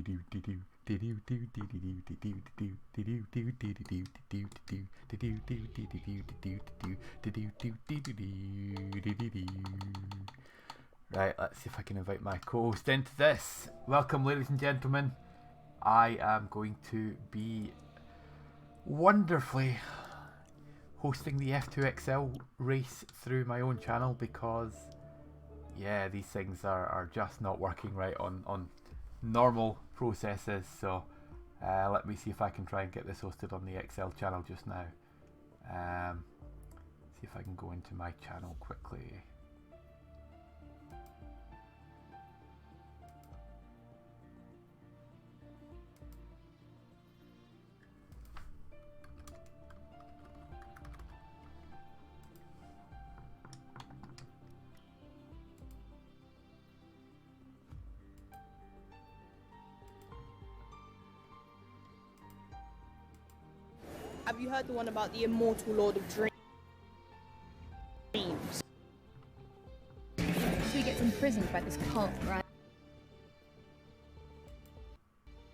Right, let's see if I can invite my co-host into this. Welcome, ladies and gentlemen. I am going to be wonderfully hosting the F2XL race through my own channel because, yeah, these things are just not working right on normal processes. So let me see if I can try and get this hosted on the XL channel just now. See if I can go into my channel quickly. Have you heard the one about the immortal Lord of Dreams? So he gets imprisoned by this cult, right?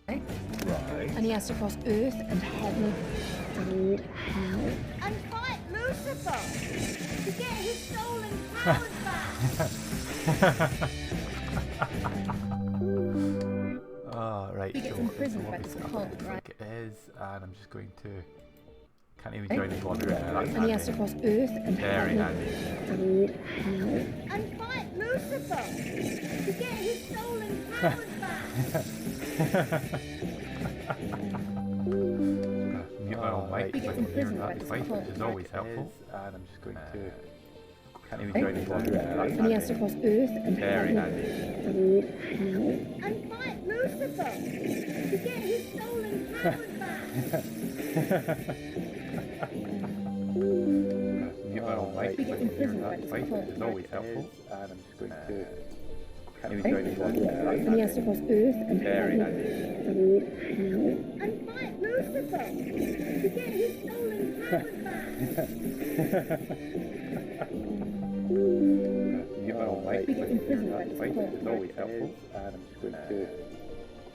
Right. And he has to cross Earth and heaven and hell. And fight Lucifer to get his stolen powers back. Oh, right. He gets so imprisoned by it's this up cult, like right? it is, and I'm just going to. Can't even join his lobby right now. That's And he has to cross Earth and very heaven handy. and hell. And fight Lucifer to get his stolen powers back. Mute my own mic He so I gets can hear imprisoned by that this device, cult, which is right? always helpful. And I'm just going to. Can't even join his lobby right now. That's And he has to cross Earth and very heaven handy. and hell. And fight Lucifer to get his stolen powers back. Mute my own mic so I can hear that device, which is always helpful. And I'm just going to. Can't even join his lobby right now. That's And he has to cross Earth and very heaven handy. and hell. And fight Lucifer to get his stolen powers back. Mute my own mic so I can hear that device, which is always helpful. And I'm just going to. Can't even join his lobby right now. And he has to cross Earth and Very heaven handy. and hell. And fight Lucifer to get his stolen powers back. Mute my own mic so I can hear that device, which is always helpful. And I'm just going to.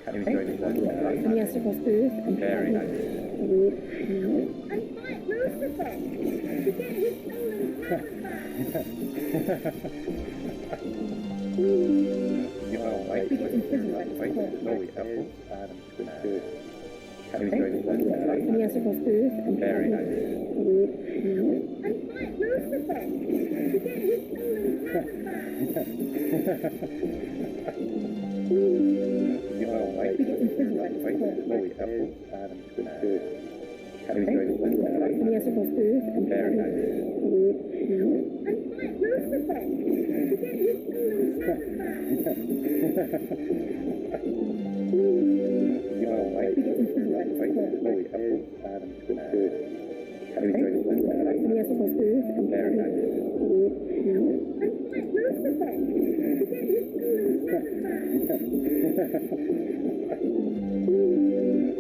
Can't even join his lobby right now. And he has to cross Earth and Very heaven handy. and hell. And fight Lucifer to get his stolen powers back. Mute my own mic so I can hear that device, which is always helpful. And I'm just going to. Can't even join his lobby right now. And he has to cross Earth and Very heaven handy. and hell. And fight Lucifer to get his stolen powers back. Mute my own mic so I can hear that device, which is always helpful. And I'm just going to. Can't even join his lobby right now. And he has to cross Earth and Very heaven handy. and hell. And fight Lucifer to get his stolen powers back.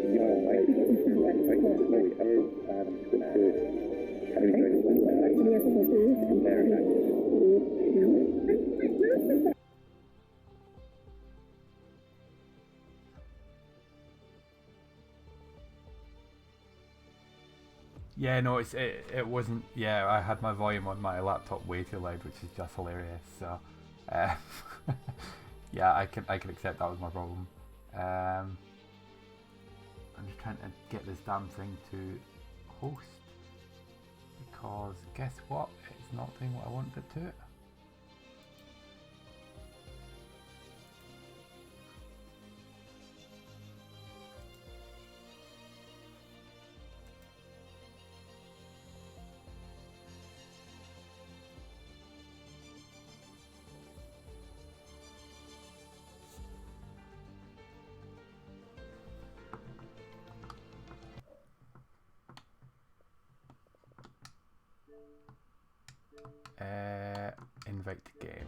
Mute my own mic so I can hear that device, which is always helpful. And I'm just going to. Can't even join his lobby right now. And he has to cross Earth and Very heaven handy. and hell. And fight Lucifer. Yeah, no, it wasn't. Yeah, I had my volume on my laptop way too loud, which is just hilarious. So, yeah, I can accept that was my problem. I'm just trying to get this damn thing to host because guess what? It's not doing what I want it to. Invite to game.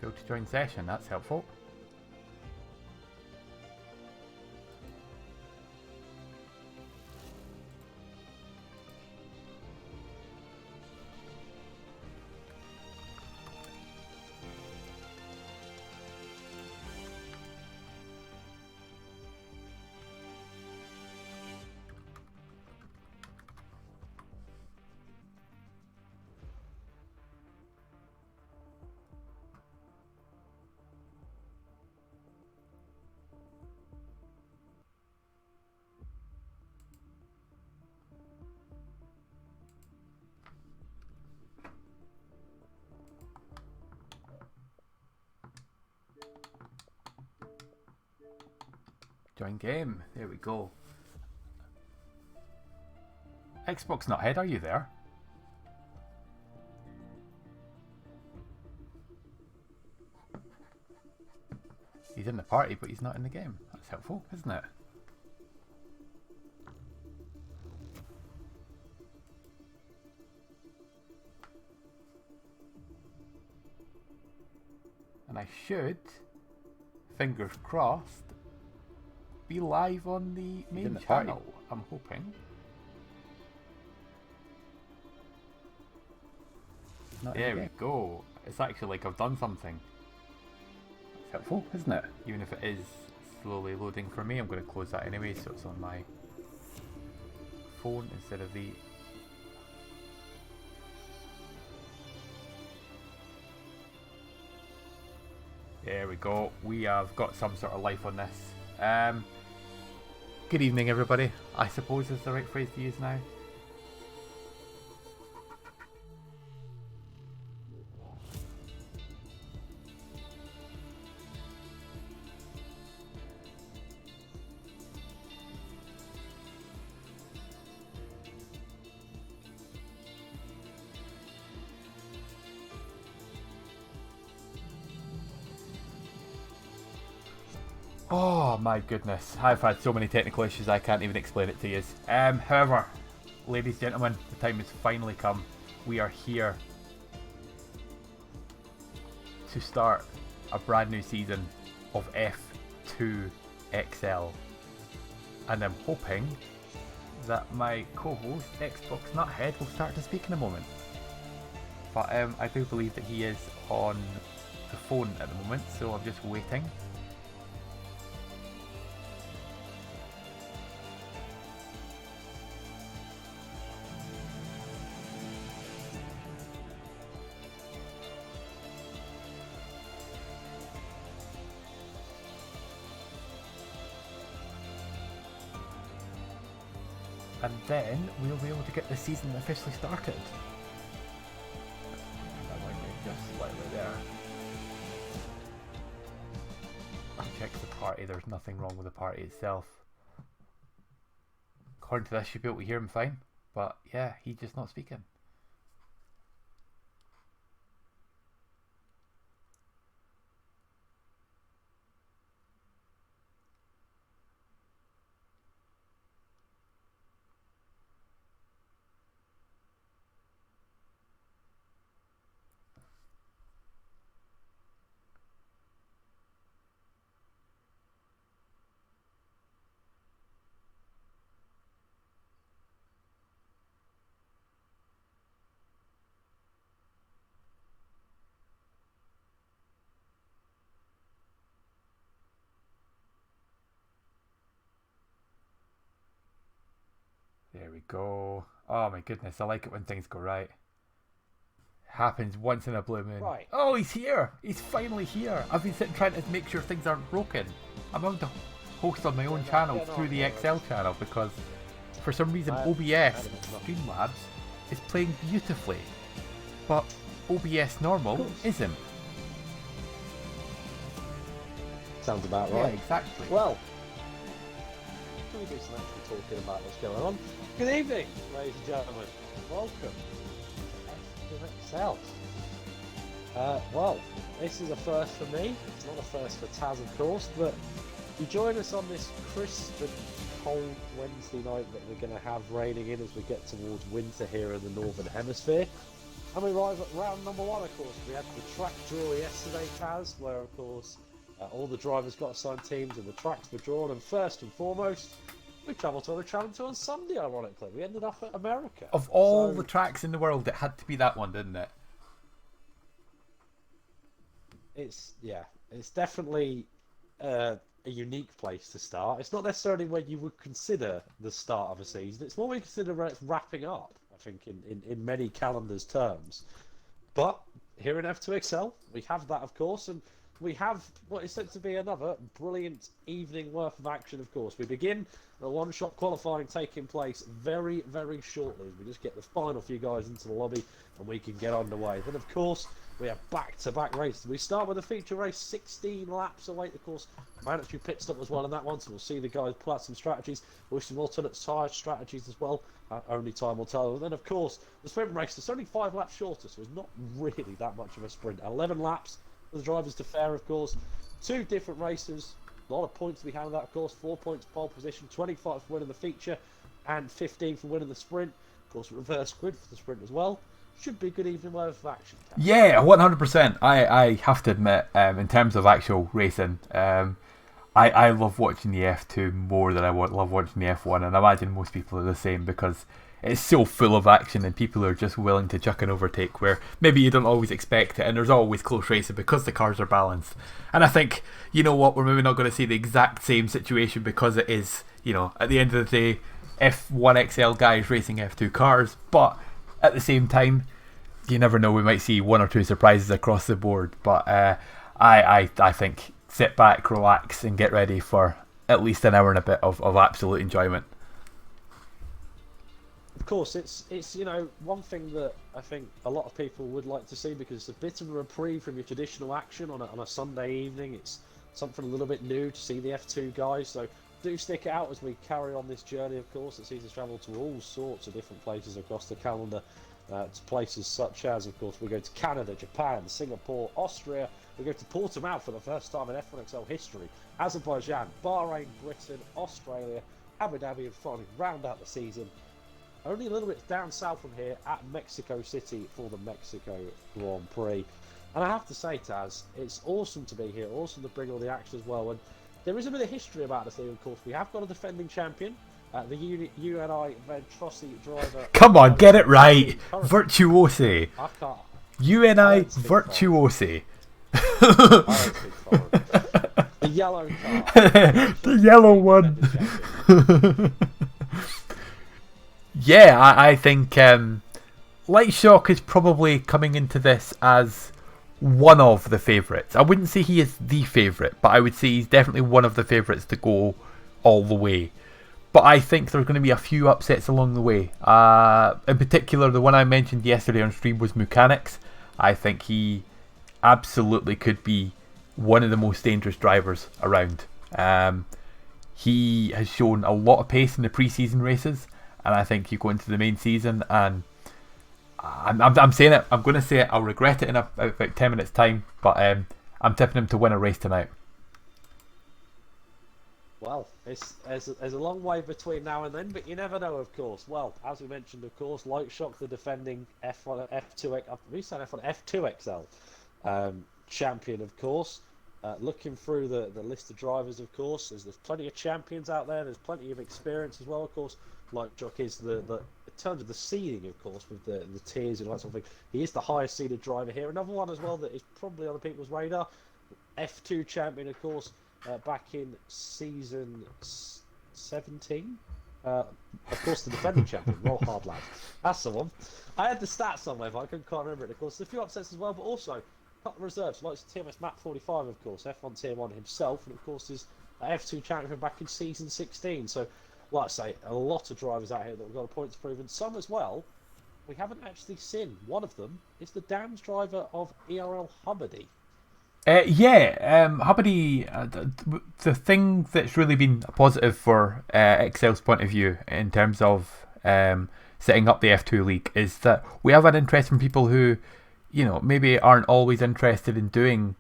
Failed to join session, that's helpful. Join game. There we go. Xbox Nuthead, are you there? He's in the party, but he's not in the game. That's helpful, isn't it? And I should, fingers crossed, be live on the main channel. I'm hoping. There we go. It's actually like I've done something. It's helpful, isn't it? Even if it is slowly loading for me, I'm going to close that anyway, so it's on my phone instead of the... There we go. We have got some sort of life on this. Good evening, everybody. I suppose is the right phrase to use now. Oh my goodness, I've had so many technical issues I can't even explain it to you. However, ladies and gentlemen, the time has finally come. We are here to start a brand new season of F2XL. And I'm hoping that my co-host, Xbox Nuthead, will start to speak in a moment. But I do believe that he is on the phone at the moment, so I'm just waiting. And then we'll be able to get the season officially started. That might be just slightly there. I'll check the party, there's nothing wrong with the party itself. According to this, you should be able to hear him fine. But yeah, he's just not speaking. There we go. Oh my goodness, I like it when things go right. Happens once in a blue moon. Right. Oh, he's here! He's finally here! I've been sitting trying to make sure things aren't broken. I'm going to host on my own channel through the XL channel because for some reason OBS Streamlabs is playing beautifully. But OBS normal isn't. Sounds about right. Yeah, exactly. Well, can we do some actual talking about what's going on? Good evening, ladies and gentlemen. Welcome to F2XL. Well, this is a first for me. It's not a first for Taz, of course, but you join us on this crisp and cold Wednesday night that we're going to have raining in as we get towards winter here in the Northern Hemisphere. And we arrive at round number one, of course. We had the track draw yesterday, Taz, where, of course, all the drivers got assigned teams and the tracks were drawn. And first and foremost, we travelled to the Challenge Tour on Sunday, ironically. We ended up at America. Of all the tracks in the world, it had to be that one, didn't it? It's definitely a unique place to start. It's not necessarily where you would consider the start of a season. It's more where you consider where it's wrapping up, I think, in many calendars' terms. But here in F2XL, we have that, of course, and we have what is said to be another brilliant evening worth of action, of course. We begin the one-shot qualifying taking place very, very shortly as we just get the final few guys into the lobby and we can get underway. Then, of course, we have back-to-back races. We start with a feature race, 16 laps away. Of course, mandatory pit stop as well in that one, so we'll see the guys pull out some strategies, with some alternate tyre strategies as well. Only time will tell. And then, of course, the sprint race is only 5 laps shorter, so it's not really that much of a sprint. 11 laps for the drivers to fare, of course. 2 different races, a lot of points to be had on that, of course. 4 points pole position, 25 for winning the feature, and 15 for winning the sprint. Of course, reverse grid for the sprint as well. Should be a good evening worth of action. Yeah, 100%. I have to admit, in terms of actual racing, I love watching the F2 more than I love watching the F1, and I imagine most people are the same because it's so full of action and people are just willing to chuck and overtake where maybe you don't always expect it, and there's always close racing because the cars are balanced. And I think, you know what, we're maybe not going to see the exact same situation because it is, you know, at the end of the day, F1XL guys racing F2 cars, but at the same time, you never know, we might see 1 or 2 surprises across the board. But I think sit back, relax, and get ready for at least an hour and a bit of absolute enjoyment. Of course, it's you know, one thing that I think a lot of people would like to see, because it's a bit of a reprieve from your traditional action on a Sunday evening. It's something a little bit new to see the F2 guys, so do stick it out as we carry on this journey, of course. It sees us travel to all sorts of different places across the calendar, to places such as, of course, we go to Canada, Japan, Singapore, Austria. We go to Portimao for the first time in F1XL history, Azerbaijan, Bahrain, Britain, Australia, Abu Dhabi, and finally round out the season only a little bit down south from here at Mexico City for the Mexico Grand Prix. And I have to say, Taz, it's awesome to be here, awesome to bring all the action as well. And there is a bit of history about this thing, of course. We have got a defending champion, the UNI Ventrossi driver. Come on, get it right. Virtuosi. I can't. UNI Virtuosi. I don't speak foreign. The yellow car. The yellow one. Yeah, I think Light Shock is probably coming into this as one of the favourites. I wouldn't say he is the favourite, but I would say he's definitely one of the favourites to go all the way. But I think there's going to be a few upsets along the way. In particular, the one I mentioned yesterday on stream was Mechanics. I think he absolutely could be one of the most dangerous drivers around. He has shown a lot of pace in the pre-season races, and I think you go into the main season, and I'm saying it, I'm going to say it, I'll regret it in about 10 minutes time, but I'm tipping him to win a race tonight. Well, there's a long way between now and then, but you never know, of course. Well, as we mentioned, of course, Light Shock, the defending F2XL champion, of course. Looking through the list of drivers, of course, there's plenty of champions out there. There's plenty of experience as well, of course. Light Shock is the in terms of the seeding, of course, with the tiers and that sort of thing. He is the highest seeded driver here. Another one as well that is probably on the people's radar, F2 champion, of course, back in season 17. Of course, the defending champion, Roll Hard Lad. That's the one. I had the stats somewhere, but I couldn't quite remember it. Of course, a few upsets as well, but also a couple of reserves, like TMS Map 45, of course, F1 Tier 1 himself, and of course is F2 champion back in season 16. So, like I say, a lot of drivers out here that have got a point to prove, and some as well we haven't actually seen. One of them is the Dams driver of ERL Hubbardie. Hubbardie, the thing that's really been a positive for Excel's point of view in terms of setting up the F2 league is that we have had interest from people who, you know, maybe aren't always interested in doing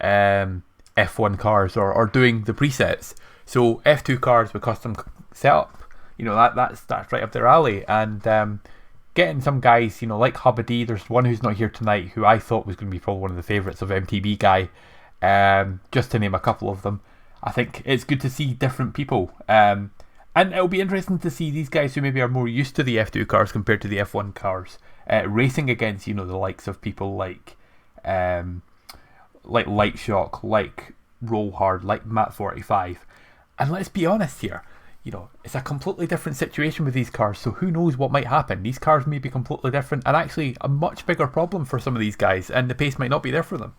F1 cars or doing the presets. So F2 cars with custom setup, you know, that's right up their alley. And getting some guys, you know, like Hubbardie, there's one who's not here tonight who I thought was going to be probably one of the favourites of MTB guy, just to name a couple of them. I think it's good to see different people, and it'll be interesting to see these guys who maybe are more used to the F2 cars compared to the F1 cars, racing against, you know, the likes of people like Light Shock, like Roll Hard, like Mat 45. And let's be honest here, you know, it's a completely different situation with these cars, so who knows what might happen. These cars may be completely different and actually a much bigger problem for some of these guys, and the pace might not be there for them.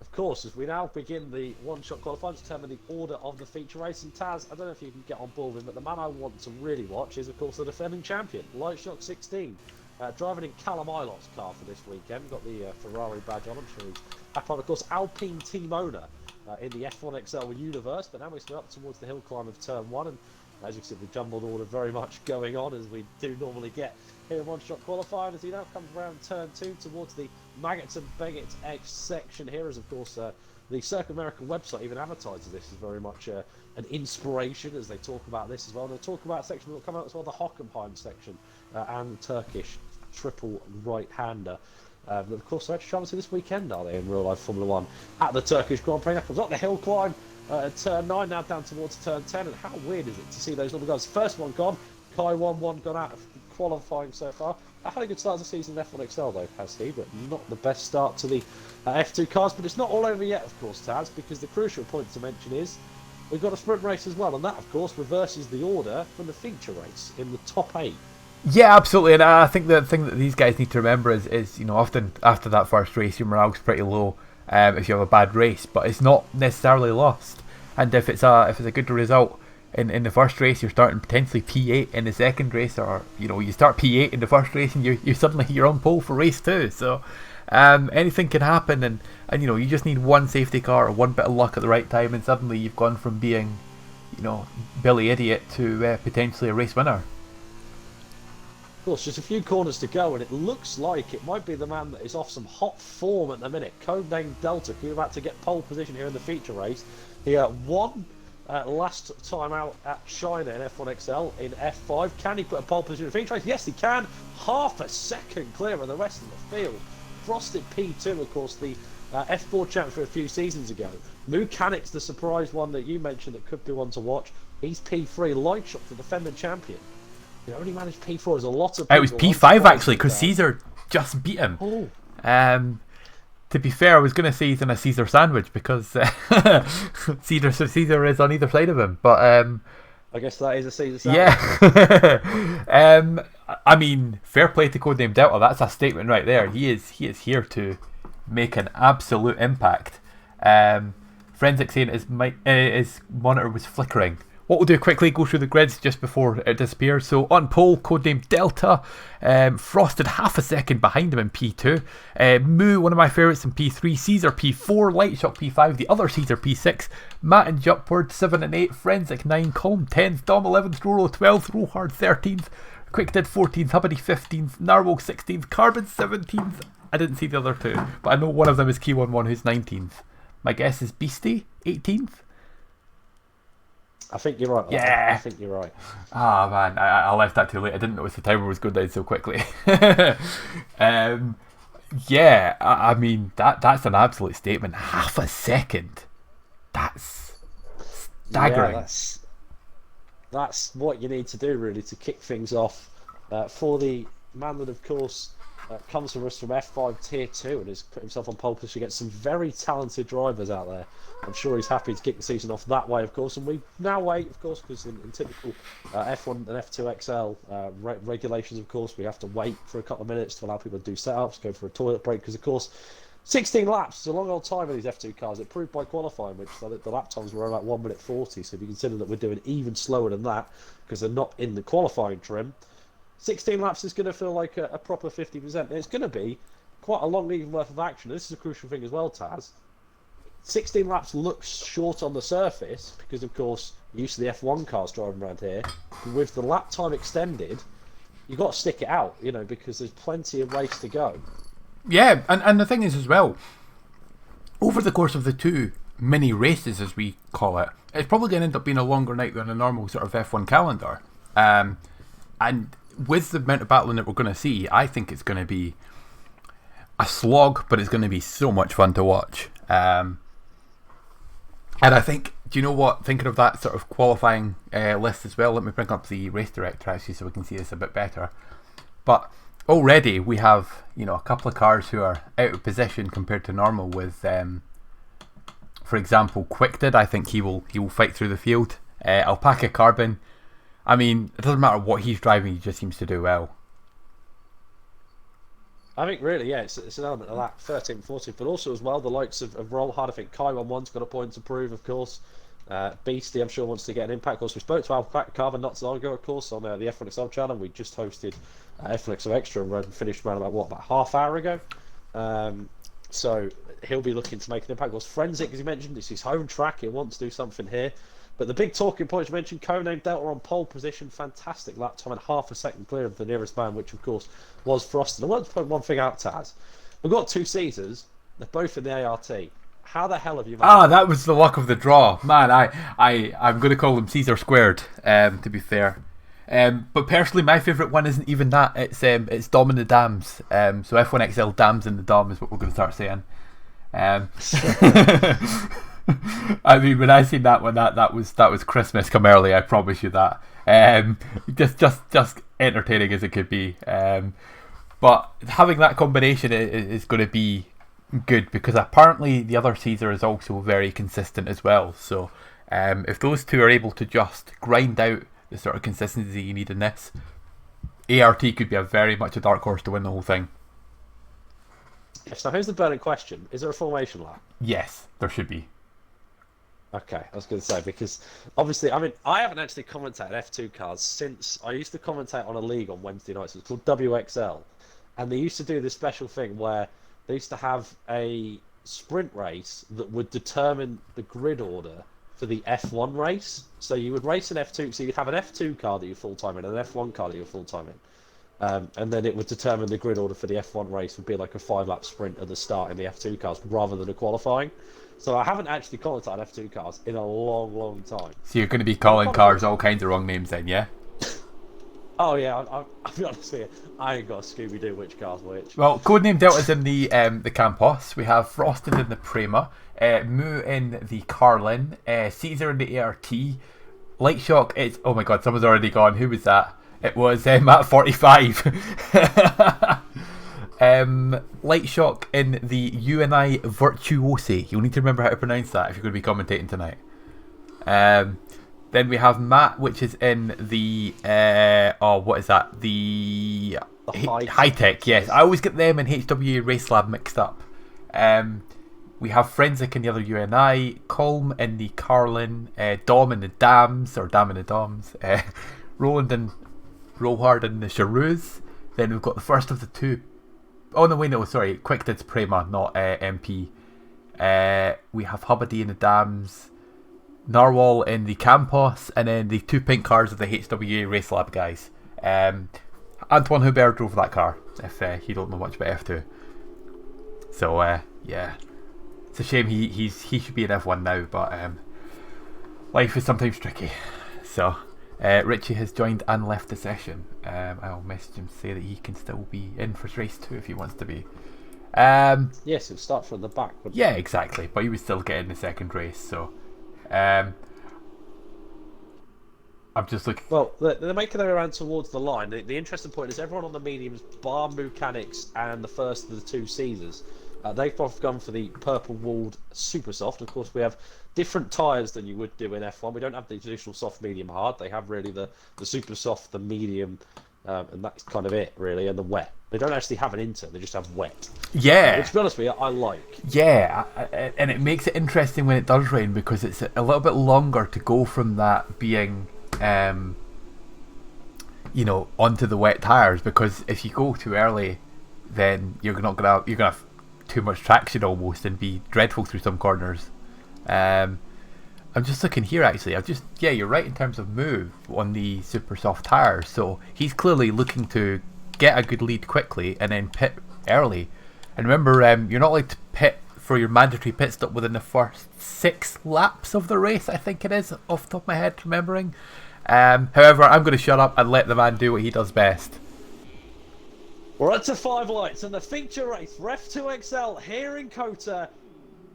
Of course, as we now begin the one-shot qualifying to determine the order of the feature race. And Taz, I don't know if you can get on board with him, but the man I want to really watch is, of course, the defending champion, Lightshock 16. Driving in Callum Ilot's car for this weekend. Got the Ferrari badge on, I'm sure he's back on. Of course, Alpine team owner in the F2XL universe, but now we're up towards the hill climb of turn 1. And as you can see, the jumbled order very much going on, as we do normally get here in one-shot qualifying, as he now comes around turn 2 towards the Maggots and Beggots X section here, as of course the Circuit America website even advertises this as very much an inspiration, as they talk about this as well. And they'll talk about a section that will come out as well, the Hockenheim section, and the Turkish triple right-hander. But of course, they're actually travelling to this weekend, are they, in real-life Formula 1 at the Turkish Grand Prix. That comes up the hill climb at turn 9, now down towards turn 10. And how weird is it to see those little guys? First one gone, Kai 1-1 gone out of qualifying so far. Had a good start to the season in F1XL though, has he, but not the best start to the F2 cars. But it's not all over yet, of course, Taz, because the crucial point to mention is we've got a sprint race as well, and that, of course, reverses the order from the feature race in the top 8. Yeah, absolutely, and I think the thing that these guys need to remember is often after that first race your morale's pretty low if you have a bad race, but it's not necessarily lost. And if it's a good result in the first race, you're starting potentially P8 in the second race, or you start P8 in the first race and you're on pole for race 2. So anything can happen, and you just need one safety car or one bit of luck at the right time, and suddenly you've gone from being Billy Idiot to potentially a race winner. Of course, just a few corners to go, and it looks like it might be the man that is off some hot form at the minute. Codename Delta, who's about to get pole position here in the feature race. He won last time out at China in F1XL in F5. Can he put a pole position in the feature race? Yes, he can. Half a second clear of the rest of the field. Frosted P2, of course, the F4 champ for a few seasons ago. Mucanic's the surprise one that you mentioned that could be one to watch. He's P3, Lightshot, the defending champion. He only managed P4. There's a lot of people. It was P5 actually, because Caesar just beat him. Oh. To be fair, I was going to say he's in a Caesar sandwich because Caesar is on either side of him. But I guess that is a Caesar sandwich. Yeah. I mean, fair play to Codename Delta. That's a statement right there. He is here to make an absolute impact. Forensic saying his monitor was flickering. What we'll do quickly, go through the grids just before it disappears. So on pole, codename Delta, Frosted half a second behind him in P2. Moo, one of my favourites, in P3. Caesar P4, Lightshock P5, the other Caesar P6. Matt and Jupward 7 and 8, Forensic 9, Calm 10th, Dom 11th, Roro 12th, Rohard 13th, Quick Did 14th, Hubbity 15th, Narwhal 16th, Carbon 17th. I didn't see the other two, but I know one of them is Key11 who's 19th. My guess is Beastie 18th. I think you're right. Yeah. I think you're right. Ah, man, I left that too late. I didn't notice the timer was going down so quickly. Yeah, I mean, that's an absolute statement. Half a second. That's staggering. Yeah, that's what you need to do, really, to kick things off for the man that, of course, comes from us from F5 Tier 2 and has put himself on pole position against some very talented drivers out there. I'm sure he's happy to kick the season off that way, of course, and we now wait, of course, because in typical F1 and F2XL regulations, of course, we have to wait for a couple of minutes to allow people to do setups, go for a toilet break, because, of course, 16 laps is a long old time in these F2 cars. It proved by qualifying, which the lap times were about 1 minute 40, so if you consider that we're doing even slower than that, because they're not in the qualifying trim, 16 laps is going to feel like a proper 50%. And it's going to be quite a long even worth of action. This is a crucial thing as well, Taz. 16 laps looks short on the surface because, of course, you're used to the F1 cars driving around here. With the lap time extended, you've got to stick it out, because there's plenty of race to go. Yeah, and the thing is as well, over the course of the two mini races, as we call it, it's probably going to end up being a longer night than a normal sort of F1 calendar. And with the amount of battling that we're going to see, I think it's going to be a slog, but it's going to be so much fun to watch. And I think, do you know what, thinking of that sort of qualifying list as well, let me bring up the race director actually so we can see this a bit better. But already we have, a couple of cars who are out of position compared to normal with, for example, Quick Did. I think he will fight through the field. Alpaca Carbon, I mean, it doesn't matter what he's driving, he just seems to do well. I think really, yeah, it's an element of that 13th, 14th, but also as well the likes of Roll Hard. I think Kai11's got a point to prove, of course. Beastie, I'm sure, wants to get an impact. Of course, we spoke to Al Carver not so long ago, of course, on the F1XL channel. We just hosted F1XL Extra and finished around about half hour ago. So he'll be looking to make an impact. Of course, Forensic, as you mentioned, it's his home track. He wants to do something here. But the big talking points you mentioned, co-named Delta on pole position, fantastic lap time and half a second clear of the nearest man, which of course was Frosted. I want to point one thing out, Taz. We've got two Caesars, they're both in the ART. How the hell have you managed? That was the luck of the draw. Man, I'm going to call them Caesar squared, to be fair. But personally, my favourite one isn't even that. It's Dom in the Dams. So F1XL Dams in the Dom is what we're going to start saying. I mean, when I seen that one, that was Christmas come early. I promise you that. Just entertaining as it could be. But having that combination is going to be good because apparently the other Caesar is also very consistent as well. So if those two are able to just grind out the sort of consistency you need in this, ART could be very much a dark horse to win the whole thing. Yes, now here's the burning question. Is there a formation lap? Yes, there should be. Okay, I was going to say, because obviously, I mean, I haven't actually commentated F2 cars since I used to commentate on a league on Wednesday nights. It was called WXL. And they used to do this special thing where they used to have a sprint race that would determine the grid order for the F1 race. So you would race an F2, so you'd have an F2 car that you're full-time in and an F1 car that you're full-time in. And then it would determine the grid order for the F1 race would be like a 5-lap sprint at the start in the F2 cars rather than a qualifying. So I haven't actually commentated F2 cars in a long, long time. So you're going to be calling cars all kinds of wrong names then, yeah? Oh yeah, I'll be honest with you, I ain't got a Scooby-Doo which car's which. Well, codename Delta's in the Campos. We have Frosted in the Prema, Moo in the Carlin, Caesar in the ART, Light Shock. It's oh my god, someone's already gone. Who was that? It was Matt 45. Light Shock in the UNI Virtuosi. You'll need to remember how to pronounce that if you're going to be commentating tonight. Then we have Matt, which is in the what is that? The High Tech. Yes, I always get them and HWA Race Lab mixed up. We have Forensic in the other UNI, Colm in the Carlin, Dom in the Dams or Dam in the Doms, Roland and Rollhard in the Chareuse. Then we've got the first of the two. Oh no, wait, no, sorry. Quickdid's Prema, not MP. We have Hubbardie in the Dams, Narwhal in the Campos, and then the two pink cars of the HWA Race Lab guys. Antoine Hubert drove that car, if you don't know much about F2. So, yeah. It's a shame he should be in F1 now, but life is sometimes tricky. So, Richie has joined and left the session. I'll message him to say that he can still be in for race 2 if he wants to be. Yes, it'll start from the back. Yeah, exactly. But he would still get in the second race. So, I'm just looking. Well, they're making their way around towards the line. The interesting point is everyone on the mediums, bar Mechanics and the first of the two Caesars, they've both gone for the purple-walled Super Soft. Of course, we have different tyres than you would do in F1. We don't have the traditional soft, medium, hard. They have really the Super Soft, the medium, and that's kind of it, really, and the wet. They don't actually have an inter, they just have wet. Yeah. Which, to be honest with you, I like. Yeah, and it makes it interesting when it does rain because it's a little bit longer to go from that being, onto the wet tyres, because if you go too early, then you're gonna have too much traction almost and be dreadful through some corners. I'm just looking here actually. You're right in terms of move on the super soft tyres. So he's clearly looking to get a good lead quickly and then pit early. And remember, you're not allowed to pit for your mandatory pit stop within the first 6 laps of the race, I think it is, off the top of my head, remembering. However, I'm going to shut up and let the man do what he does best. We're up to 5 lights and the feature race for F2XL here in Kota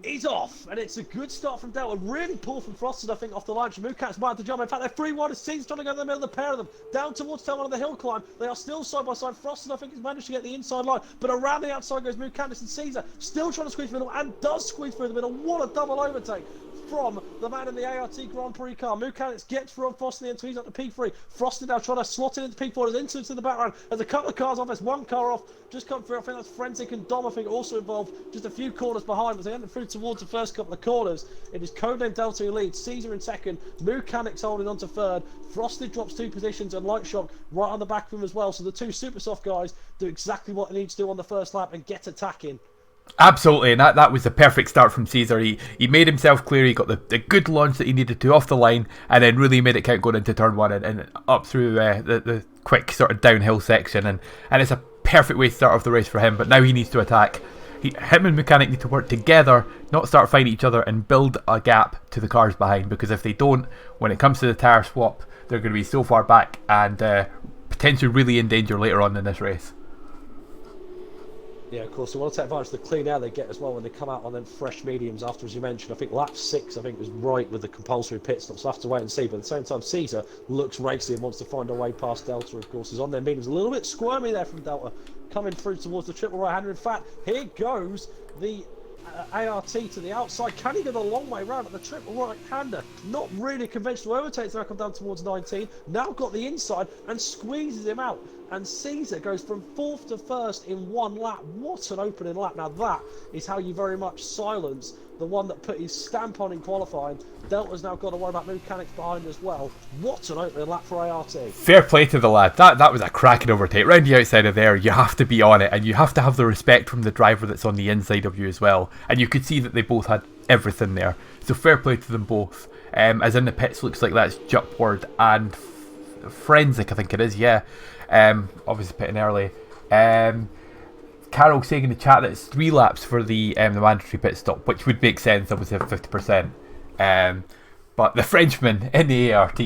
is off, and it's a good start from Delta. Really poor from Frosted, I think, off the line. Mukats might have to jump. In fact, they're 3-1. It seems trying to go in the middle of the pair of them. Down towards tail one of the hill climb. They are still side by side. Frosted, I think, has managed to get the inside line, but around the outside goes Mukats and Caesar. Still trying to squeeze through the middle, and does squeeze through the middle. What a double overtake from the man in the ART Grand Prix car. Mechanics gets through on Frosty and he's up to P3. Frosty now trying to slot it into P4. There's into the background. There's a couple of cars off. There's one car off. Just come through. I think that's Forensic and Dom, I think, also involved. Just a few corners behind. As they enter through towards the first couple of corners, it is Codename Delta who leads. Caesar in second. Mechanics holding on to third. Frosty drops 2 positions and Light Shock right on the back of him as well. So the 2 super soft guys do exactly what they need to do on the first lap and get attacking. Absolutely, and that was the perfect start from Caesar. He made himself clear, he got the good launch that he needed to off the line, and then really made it count going into turn 1 and up through the quick sort of downhill section, and it's a perfect way to start off the race for him. But now he needs to attack. Him and Mechanic need to work together, not start fighting each other, and build a gap to the cars behind, because if they don't, when it comes to the tyre swap, they're going to be so far back and potentially really in danger later on in this race. Yeah, of course, they want to take advantage of the clean air they get as well when they come out on them fresh mediums after, as you mentioned. I think lap 6, I think, was right with the compulsory pit stops. So we'll have to wait and see. But at the same time, Caesar looks racy and wants to find a way past Delta, of course. He's on their mediums. A little bit squirmy there from Delta, coming through towards the triple right-hander. In fact, here goes the ART to the outside. Can he go the long way round at the triple right-hander? Not really conventional overtakes now come down towards 19. Now got the inside and squeezes him out. And Caesar goes from 4th to 1st in 1 lap. What an opening lap. Now that is how you very much silence the one that put his stamp on in qualifying. Delta's now got to worry about Mechanics behind as well. What an opening lap for ART. Fair play to the lad. That was a cracking overtake. Round the outside of there, you have to be on it, and you have to have the respect from the driver that's on the inside of you as well. And you could see that they both had everything there. So fair play to them both. As in the pits, looks like that's Jupward and Forensic, I think it is, yeah. Obviously pitting early. Carol saying in the chat that it's 3 laps for the mandatory pit stop, which would make sense, obviously, at 50%. But the Frenchman in the ART,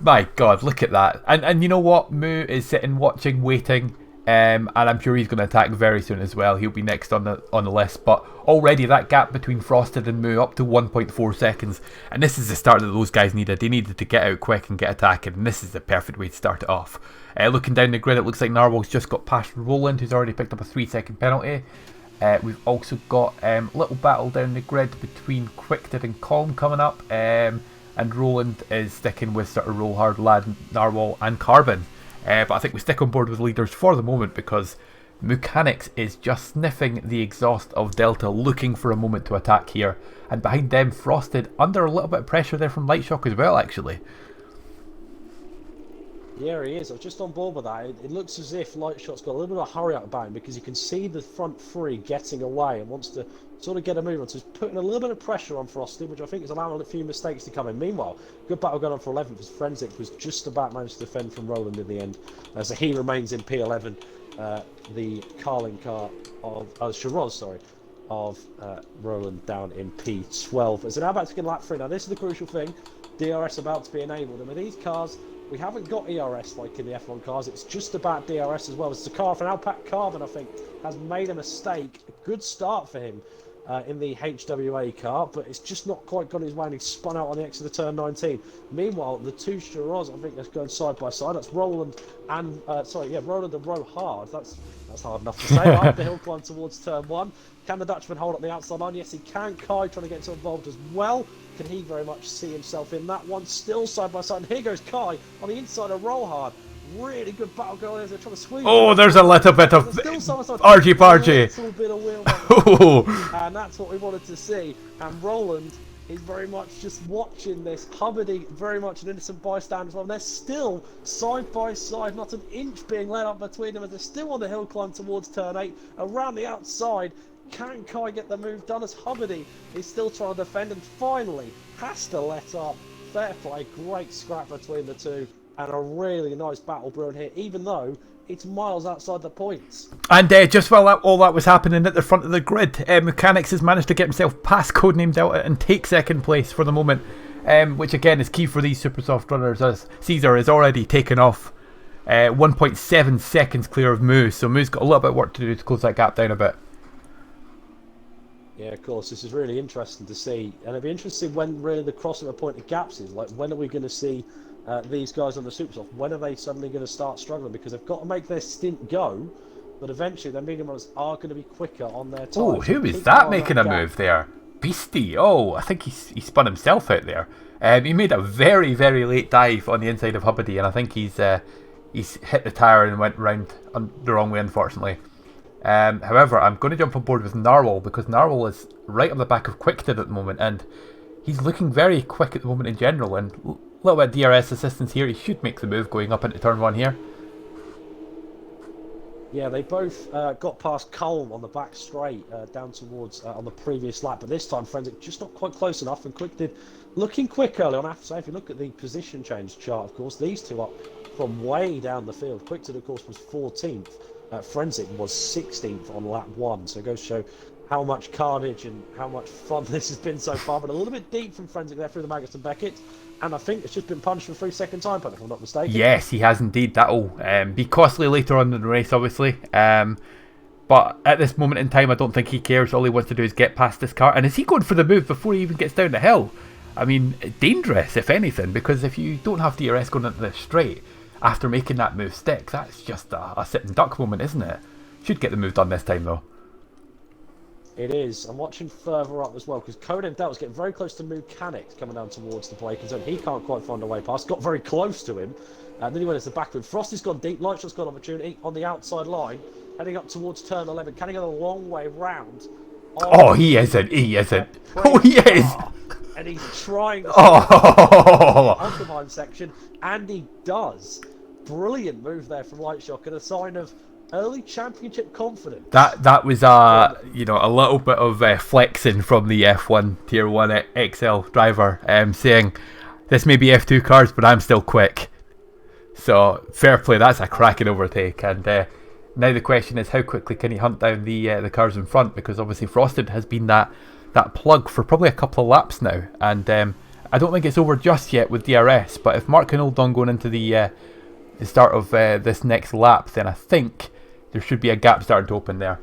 my God, look at that. And you know what? Moo is sitting, watching, waiting, and I'm sure he's going to attack very soon as well. He'll be next on the list. But already that gap between Frosted and Moo up to 1.4 seconds, and this is the start that those guys needed. They needed to get out quick and get attacking, and this is the perfect way to start it off. Looking down the grid, it looks like Narwhal's just got past Roland, who's already picked up a 3-second penalty. We've also got a little battle down the grid between Quickted and Calm coming up, and Roland is sticking with sort of Roll Hard Lad, Narwhal and Carbon. But I think we stick on board with leaders for the moment because Mechanics is just sniffing the exhaust of Delta, looking for a moment to attack here. And behind them, Frosted, under a little bit of pressure there from Light Shock as well, actually. Yeah, he is. I was just on board with that. It looks as if Light Shock's got a little bit of a hurry up about him because you can see the front 3 getting away and wants to sort of get a move on. So he's putting a little bit of pressure on Frosty, which I think is allowing a few mistakes to come in. Meanwhile, good battle going on for 11th as Forensic was just about managed to defend from Roland in the end. So he remains in P11. The Carling car of Shiraz, of Roland down in P12. As they're now about to get lap 3. Now this is the crucial thing. DRS about to be enabled. And with these cars, we haven't got ERS like in the F1 cars. It's just about DRS as well. It's the car for an Alpac Carbon, I think, has made a mistake. A good start for him in the HWA car, but it's just not quite gone his way and he's spun out on the exit of turn 19. Meanwhile, the 2 Shiraz, I think, that's going side by side. That's Roland and Roland and Row Hard. That's hard enough to say. Up the hill climb towards turn 1. Can the Dutchman hold up the outside line? Yes, he can. Kai trying to get involved as well. Can he very much see himself in that one? Still side by side. And here goes Kai on the inside of Roll Hard. Really good battle going as they're trying to squeeze. Oh, there's a little bit of argy-bargy. And that's what we wanted to see. And Roland is very much just watching this. Hubbardie, very much an innocent bystander as well. And they're still side by side, not an inch being let up between them as they're still on the hill climb towards turn 8. Around the outside, can Kai get the move done as Hubbardie is still trying to defend and finally has to let up. Fair play, great scrap between the two and a really nice battle brewing here, even though it's miles outside the points. And just while all that was happening at the front of the grid, Mechanics has managed to get himself past Codename Delta and take 2nd place for the moment, which again is key for these super soft runners as Caesar is already taken off 1.7 seconds clear of Moo, so Moo's got a little bit of work to do to close that gap down a bit. Yeah, of course, this is really interesting to see, and it'll be interesting when really the crossover point of gaps is. Like, when are we going to see these guys on the Supersoft? When are they suddenly going to start struggling? Because they've got to make their stint go, but eventually their medium runners are going to be quicker on their time. Oh, who is that making a move there? beastie. Oh, I think he spun himself out there. He made a very, very late dive on the inside of Hubbardie, and I think he's hit the tyre and went round the wrong way, unfortunately. However, I'm going to jump on board with Narwhal, because Narwhal is right on the back of Quickted at the moment, and he's looking very quick at the moment in general, and a little bit of DRS assistance here. He should make the move going up into turn 1 here. Yeah, they both got past Culm on the back straight down towards on the previous lap, but this time Forensic just not quite close enough, and Quick did looking quick early on. I have to say, if you look at the position change chart, of course, these two up from way down the field. Quick did, of course, was 14th. Forensic was 16th on lap 1, so it goes to show how much carnage and how much fun this has been so far, but a little bit deep from Forensic there through the Maggotts and Beckett. And I think it's just been punched for 3 second time, but if I'm not mistaken. Yes, he has indeed. That'll be costly later on in the race, obviously. But at this moment in time, I don't think he cares. All he wants to do is get past this car. And is he going for the move before he even gets down the hill? I mean, dangerous, if anything, because if you don't have DRS going into this straight after making that move stick, that's just a sitting duck moment, isn't it? Should get the move done this time, though. It is. I'm watching further up as well, because Conan Delta's getting very close to Mechanics coming down towards the braking zone. He can't quite find a way past. Got very close to him. And then he went into the back of him. Frosty's gone deep. Lightshot's got opportunity on the outside line. Heading up towards turn 11. Can he go the long way round? Oh, he isn't. He isn't. Oh, he is. And he's trying to occupy section. And he does. Brilliant move there from Lightshot, and a sign of early championship confidence. That was a little bit of flexing from the F1 Tier 1 XL driver, saying this may be F2 cars, but I'm still quick. So fair play. That's a cracking overtake. And now the question is, how quickly can he hunt down the cars in front? Because obviously Frosted has been that plug for probably a couple of laps now, and I don't think it's over just yet with DRS. But if Mark can hold on going into the start of this next lap, then I think there should be a gap starting to open there.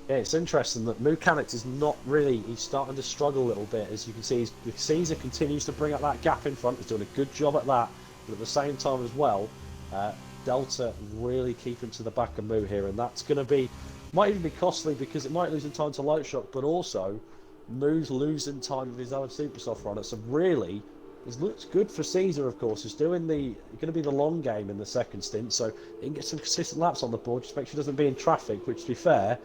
Yeah, it's interesting that Mechanics is not really, he's starting to struggle a little bit. As you can see, Caesar continues to bring up that gap in front. He's doing a good job at that, but at the same time as well, Delta really keeping to the back of Moo here, and that's going to be, might even be costly, because it might lose in time to Lightshot, but also Moo's losing time with his other Supersoft runner. So really, it looks good for Caesar, of course. He's doing going to be the long game in the second stint, so he can get some consistent laps on the board, just make sure he doesn't be in traffic, which, to be fair,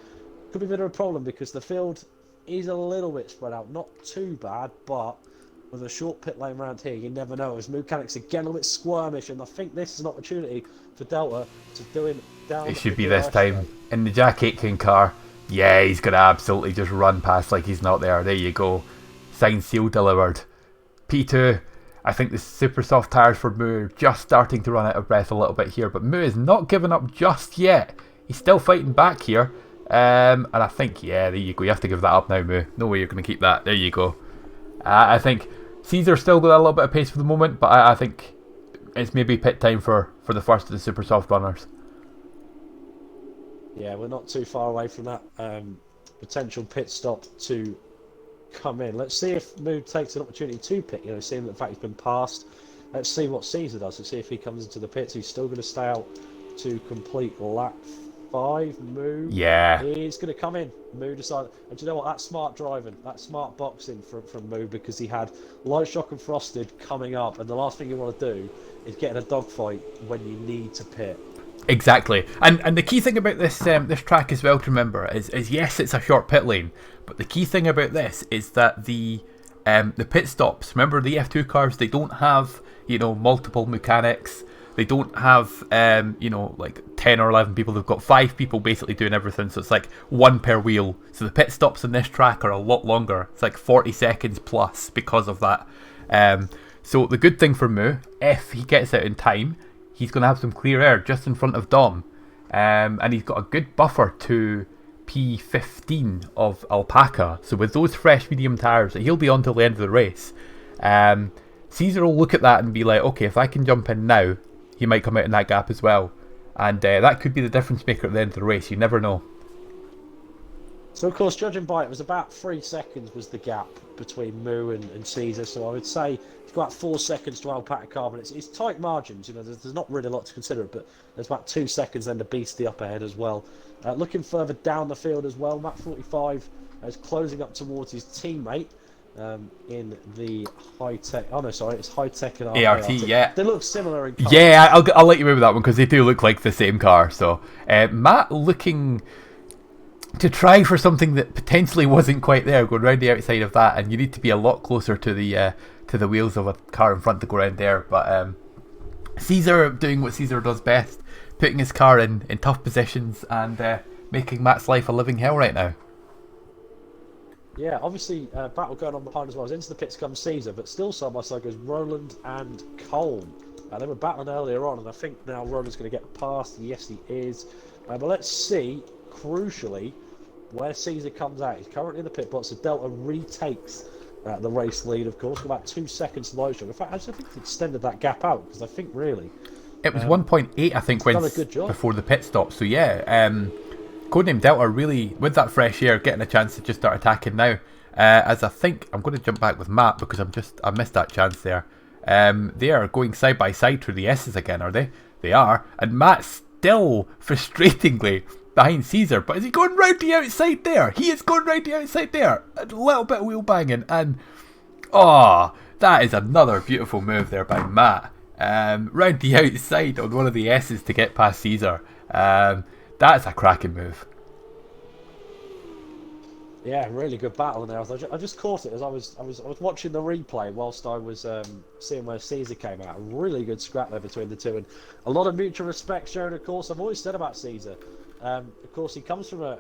could be a bit of a problem, because the field is a little bit spread out. Not too bad, but with a short pit lane around here, you never know. As Mechanics again a little bit squirmish, and I think this is an opportunity for Delta to do him down. It should be this time. In the Jack Aitken car, yeah, he's going to absolutely just run past like he's not there. There you go. Signed, sealed, delivered. P2, I think the super soft tyres for Moo are just starting to run out of breath a little bit here, but Moo is not giving up just yet. He's still fighting back here, and I think, yeah, there you go. You have to give that up now, Moo. No way you're going to keep that. There you go. I think Caesar's still got a little bit of pace for the moment, but I think it's maybe pit time for the first of the super soft runners. Yeah, we're not too far away from that potential pit stop to come in. Let's see if Moo takes an opportunity to pit, seeing that the fact he's been passed. Let's see what Caesar does. Let's see if he comes into the pits. He's still going to stay out to complete lap 5. Moo, yeah, he's going to come in. Moo decided, and do you know what? That's smart driving, that's smart boxing from Moo, because he had Lightshock and Frosted coming up, and the last thing you want to do is get in a dogfight when you need to pit. Exactly, and the key thing about this this track as well to remember is yes, it's a short pit lane, but the key thing about this is that the pit stops. Remember, the F2 cars, they don't have multiple mechanics. They don't have like 10 or 11 people. They've got 5 people basically doing everything. So it's like 1 per wheel. So the pit stops on this track are a lot longer. It's like 40 seconds plus because of that. So the good thing for Moo, if he gets out in time, he's going to have some clear air just in front of Dom. And he's got a good buffer to P15 of Alpaca. So with those fresh medium tyres, he'll be on till the end of the race. Caesar will look at that and be like, okay, if I can jump in now, he might come out in that gap as well. And that could be the difference maker at the end of the race. You never know. So of course, judging by it was about 3 seconds was the gap between Moo and Caesar. So I would say it's about 4 seconds to Alpaca Carbon. It's tight margins, you know. There's not really a lot to consider, but there's about 2 seconds then to Beastie up ahead as well. Looking further down the field as well, Matt 45 is closing up towards his teammate in the high tech. Oh no, sorry, it's high tech and ART. Yeah, they look similar in colour. Yeah, I'll let you move with that one because they do look like the same car. So Matt looking to try for something that potentially wasn't quite there, going round the outside of that, and you need to be a lot closer to the wheels of a car in front to go around there. But Caesar doing what Caesar does best, putting his car in tough positions and making Matt's life a living hell right now. Yeah, obviously battle going on behind as well. As into the pits comes Caesar, but still side by side goes Roland and Colm. They were battling earlier on, and I think now Roland's going to get past. Yes, he is. But let's see, crucially, where Caesar comes out. He's currently in the pit box, so Delta retakes the race lead, of course, about 2 seconds to Low. In fact, I think he extended that gap out, because I think really... It was 1.8, I think, when before the pit stop. So yeah, Codename Delta really, with that fresh air, getting a chance to just start attacking now. As I think, I'm going to jump back with Matt, because I missed that chance there. They are going side by side through the S's again, are they? They are. And Matt still, frustratingly, behind Caesar. But is he going round the outside there? He is going round the outside there. A little bit of wheel banging. And, oh, that is another beautiful move there by Matt. Round the outside on one of the S's to get past Caesar. That's a cracking move. Yeah, really good battle in there. I just caught it as I was watching the replay whilst I was seeing where Caesar came out. A really good scrap there between the two, and a lot of mutual respect shown. Of course, I've always said about Caesar. Of course, he comes from a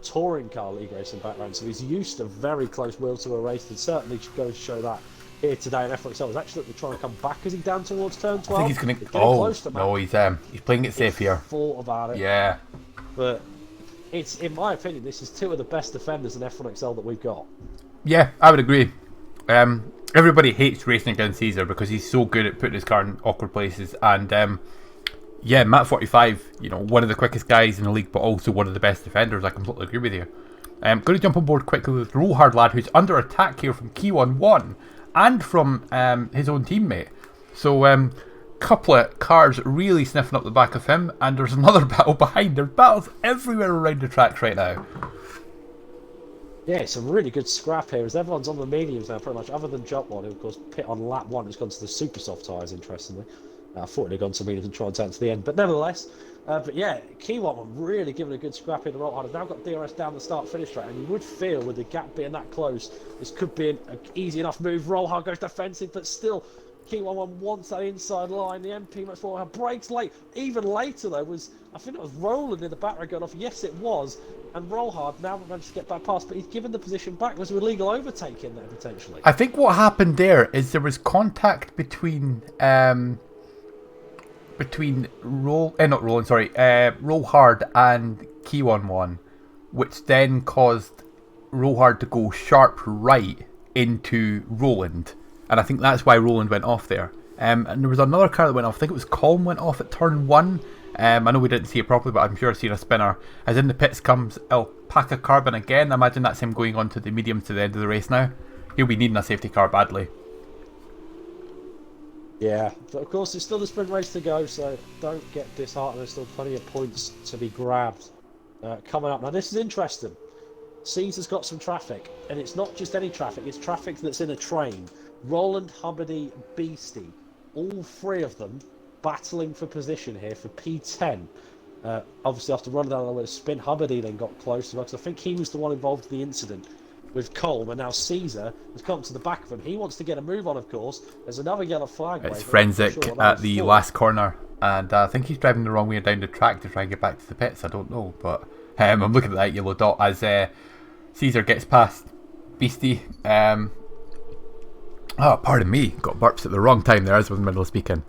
touring car league racing background, so he's used to very close wheel to a race, and certainly goes to show that here today in F2XL. He's actually trying to come back as he down towards turn 12. I think he's going to. Oh no, he's playing it safe here. Thought about it. Yeah, but it's, in my opinion, this is two of the best defenders in F1XL that we've got. Yeah, I would agree. Everybody hates racing against Caesar because he's so good at putting his car in awkward places, and yeah, Matt 45, you know, one of the quickest guys in the league, but also one of the best defenders. I completely agree with you. I'm going to jump on board quickly with Roll Hard Lad, who's under attack here from Key11 and from his own teammate. So, couple of cars really sniffing up the back of him, and there's another battle behind. There's battles everywhere around the tracks right now. Yeah, it's a really good scrap here, as everyone's on the mediums now, pretty much, other than Jotwad, who of course pit on lap 1, who's gone to the super soft tyres, interestingly. I thought he'd gone to mediums and try and turn to the end, but nevertheless, but yeah, Key1 really giving a good scrap in the roll hard. I've now got DRS down the start-finish track, and you would feel, with the gap being that close, this could be an easy enough move. Roll hard goes defensive, but still, Key1 wants that inside line. The MP much more breaks late. Even later though was, I think it was Roland in the background going off. Yes, it was. And Rollhard now managed to get back past, but he's given the position back. Was there a legal overtake in there potentially? I think what happened there is there was contact between Roll Hard and Key11, which then caused Roll Hard to go sharp right into Roland. And I think that's why Roland went off there. And there was another car that went off. I think it was Colm went off at turn 1. I know we didn't see it properly, but I'm sure I've seen a spinner. As in the pits comes Alpaca Carbon again. I imagine that's him going on to the mediums to the end of the race now. He'll be needing a safety car badly. Yeah, but of course there's still the sprint race to go, so don't get disheartened. There's still plenty of points to be grabbed coming up. Now this is interesting. Caesar's got some traffic, and it's not just any traffic, it's traffic that's in a train. Roland, Hubbardie, Beastie, all three of them battling for position here for P10. Obviously after running down with a spin, Hubbardie then got close, because I think he was the one involved in the incident with Colm, and now Caesar has come to the back of him. He wants to get a move on, of course. There's another yellow flag. It's Frenzik at the last corner, and I think he's driving the wrong way down the track to try and get back to the pits. I don't know, but I'm looking at that yellow dot as Caesar gets past Beastie. Oh, pardon me, got burps at the wrong time there as I was in the middle of speaking.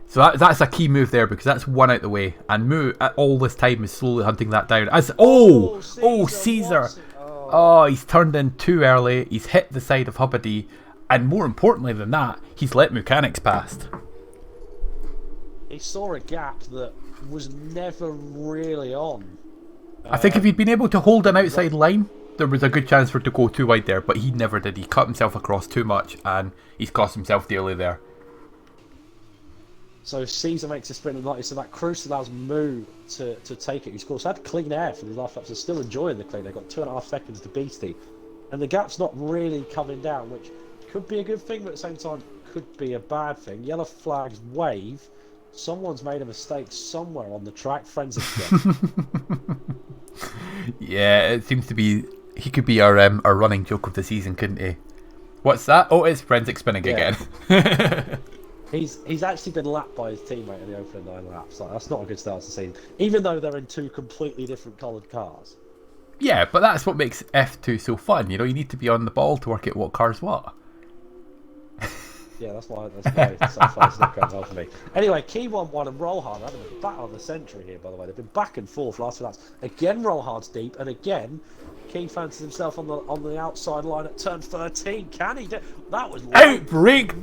So that's a key move there, because that's one out the way, and Moo at all this time is slowly hunting that down. As Caesar! Oh, he's turned in too early. He's hit the side of Hubbardie, and more importantly than that, he's let Mechanics past. He saw a gap that was never really on I think if he'd been able to hold an outside line, there was a good chance for it to go too wide there, but he never did. He cut himself across too much, and he's cost himself dearly there. So Caesar makes a sprint and like so that Cruz allows Moo to take it. He's of course had clean air for the last laps, so still enjoying the clean. They've got 2.5 seconds to Beastie, and the gap's not really coming down, which could be a good thing, but at the same time could be a bad thing. Yellow flags wave. Someone's made a mistake somewhere on the track. Friends again. Yeah, it seems to be. He could be our running joke of the season, couldn't he? What's that? Oh, it's forensic spinning again. He's actually been lapped by his teammate in the opening 9 laps. Like, that's not a good start to the season, even though they're in 2 completely different coloured cars. Yeah, but that's what makes F2 so fun. You know, you need to be on the ball to work out what car's what. Yeah, that's why so far it's not going well for me. Anyway, Key 1-1 and Rollhard having a battle of the century here, by the way. They've been back and forth last 2 laps. Again, Rollhard's deep, and again, Key fancies himself on the outside line at turn 13. Can he do? That was outbrake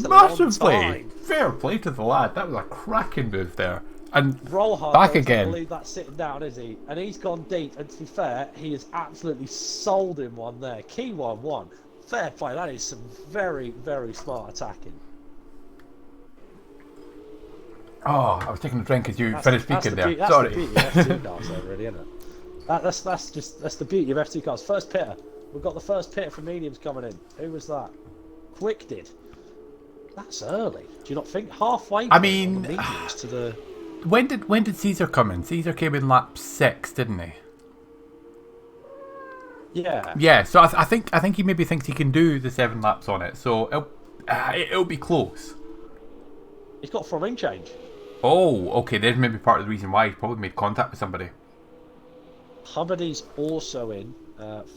massively. Fair play to the lad. That was a cracking move there. And Rollhard back again. I believe that's sitting down, is he? And he's gone deep. And to be fair, he has absolutely sold him one there. Key 1-1. Fair play, that is some very, very smart attacking. Oh, I was taking a drink as you finished speaking there. That's Sorry. the beauty of F2 cars, though, really, isn't it? That's the beauty of F2 cars. First pitter. We've got the first pitter for mediums coming in. Who was that? Quick did. That's early. Do you not think halfway? I mean, the mediums to the. When did Caesar come in? Caesar came in lap 6, didn't he? Yeah. Yeah. So I think he maybe thinks he can do the 7 laps on it. So it'll be close. He's got front wing change. Oh, okay. There's maybe part of the reason why he probably made contact with somebody. Hubbardy's also in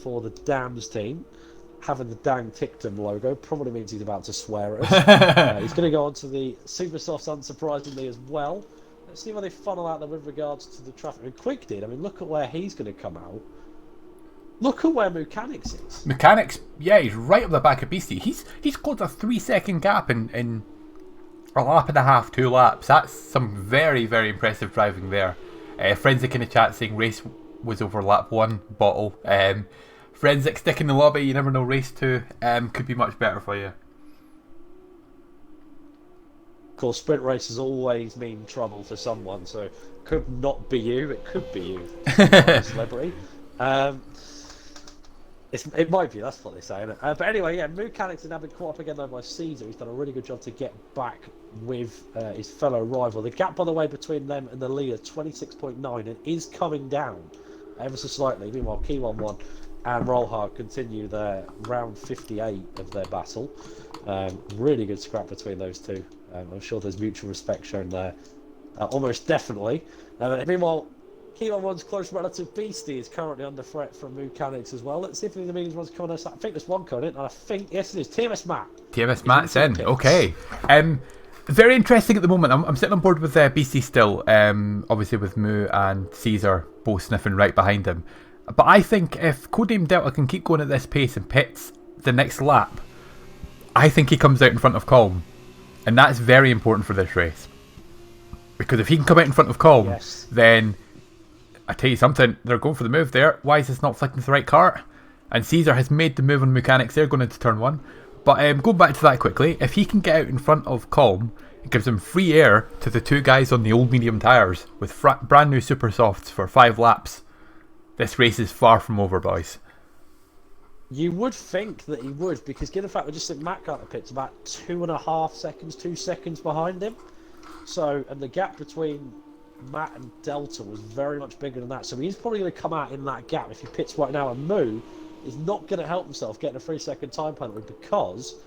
for the Dams team. Having the Dang Tictum logo probably means he's about to swear at us. He's going to go on to the Super Softs, unsurprisingly, as well. Let's see where they funnel out there with regards to the traffic. And Quick did. I mean, look at where he's going to come out. Look at where Mechanics is. Mechanics, yeah, he's right up the back of Beastie. He's closed a 3-second gap in a lap and a half, 2 laps. That's some very, very impressive driving there. Forensic in the chat saying race was over lap 1, bottle. Forensic stick in the lobby, you never know, race 2 could be much better for you. Of course, sprint races always mean trouble for someone, so it could not be you, it could be you, celebrity. It might be, that's what they say, isn't it? But anyway, yeah, Mechanics has now been caught up again though by Caesar. He's done a really good job to get back with his fellow rival. The gap, by the way, between them and the leader, 26.9, and is coming down ever so slightly. Meanwhile, Key 1-1 and Rollhard continue their round 58 of their battle. Really good scrap between those two. I'm sure there's mutual respect shown there. Almost definitely. Meanwhile, Key 1-1's close relative Beastie is currently under threat from Mechanics as well. Let's see if any of the mediums ones coming on. I think there's one coming in, and I think, yes it is, TMS Matt. TMS Matt's in, okay. Very interesting at the moment. I'm sitting on board with Beastie still, obviously with Moo and Caesar both sniffing right behind him. But I think if Codename Delta can keep going at this pace and pits the next lap, I think he comes out in front of Calm. And that's very important for this race. Because if he can come out in front of Calm, then I tell you something, they're going for the move there. Why is this not flicking to the right cart? And Caesar has made the move on Mechanics there, going into turn 1. But going back to that quickly, if he can get out in front of Calm, it gives him free air to the 2 guys on the old medium tyres with brand new Super Softs for 5 laps. This race is far from over, boys. You would think that he would, because given the fact we just seen Matt got the pits about 2.5 seconds, 2 seconds behind him. So, and the gap between Matt and Delta was very much bigger than that. So he's probably going to come out in that gap if he pits right now. And Moo is not going to help himself getting a 3-second time penalty because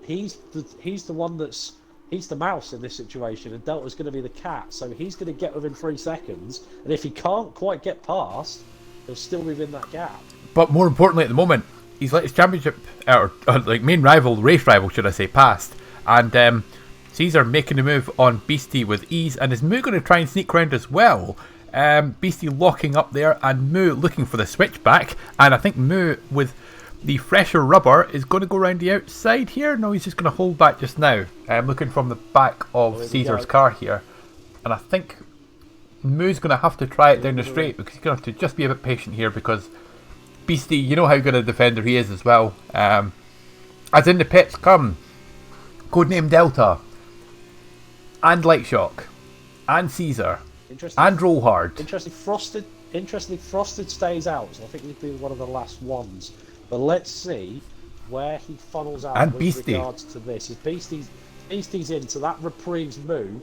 he's the one that's... He's the mouse in this situation, and Delta's going to be the cat. So he's going to get within 3 seconds. And if he can't quite get past, he'll still be within that gap. But more importantly at the moment, he's let his championship, or like main rival, race rival should I say, passed. And Caesar making the move on Beastie with ease, and is Moo going to try and sneak round as well? Beastie locking up there, and Moo looking for the switchback, and I think Moo with the fresher rubber is going to go around the outside here. No, he's just going to hold back just now. Looking from the back of Caesar's car here, and I think Moo's going to have to try it down the straight, because he's going to have to just be a bit patient here, because Beastie, you know how good a defender he is as well. As in the pits come Codename Delta, and Lightshock, and Caesar, and Roll Hard. Interestingly, Frosted stays out, so I think he'd be one of the last ones. But let's see where he funnels out And with Beastie. regards to this. If Beastie's in, so that reprieves Moo.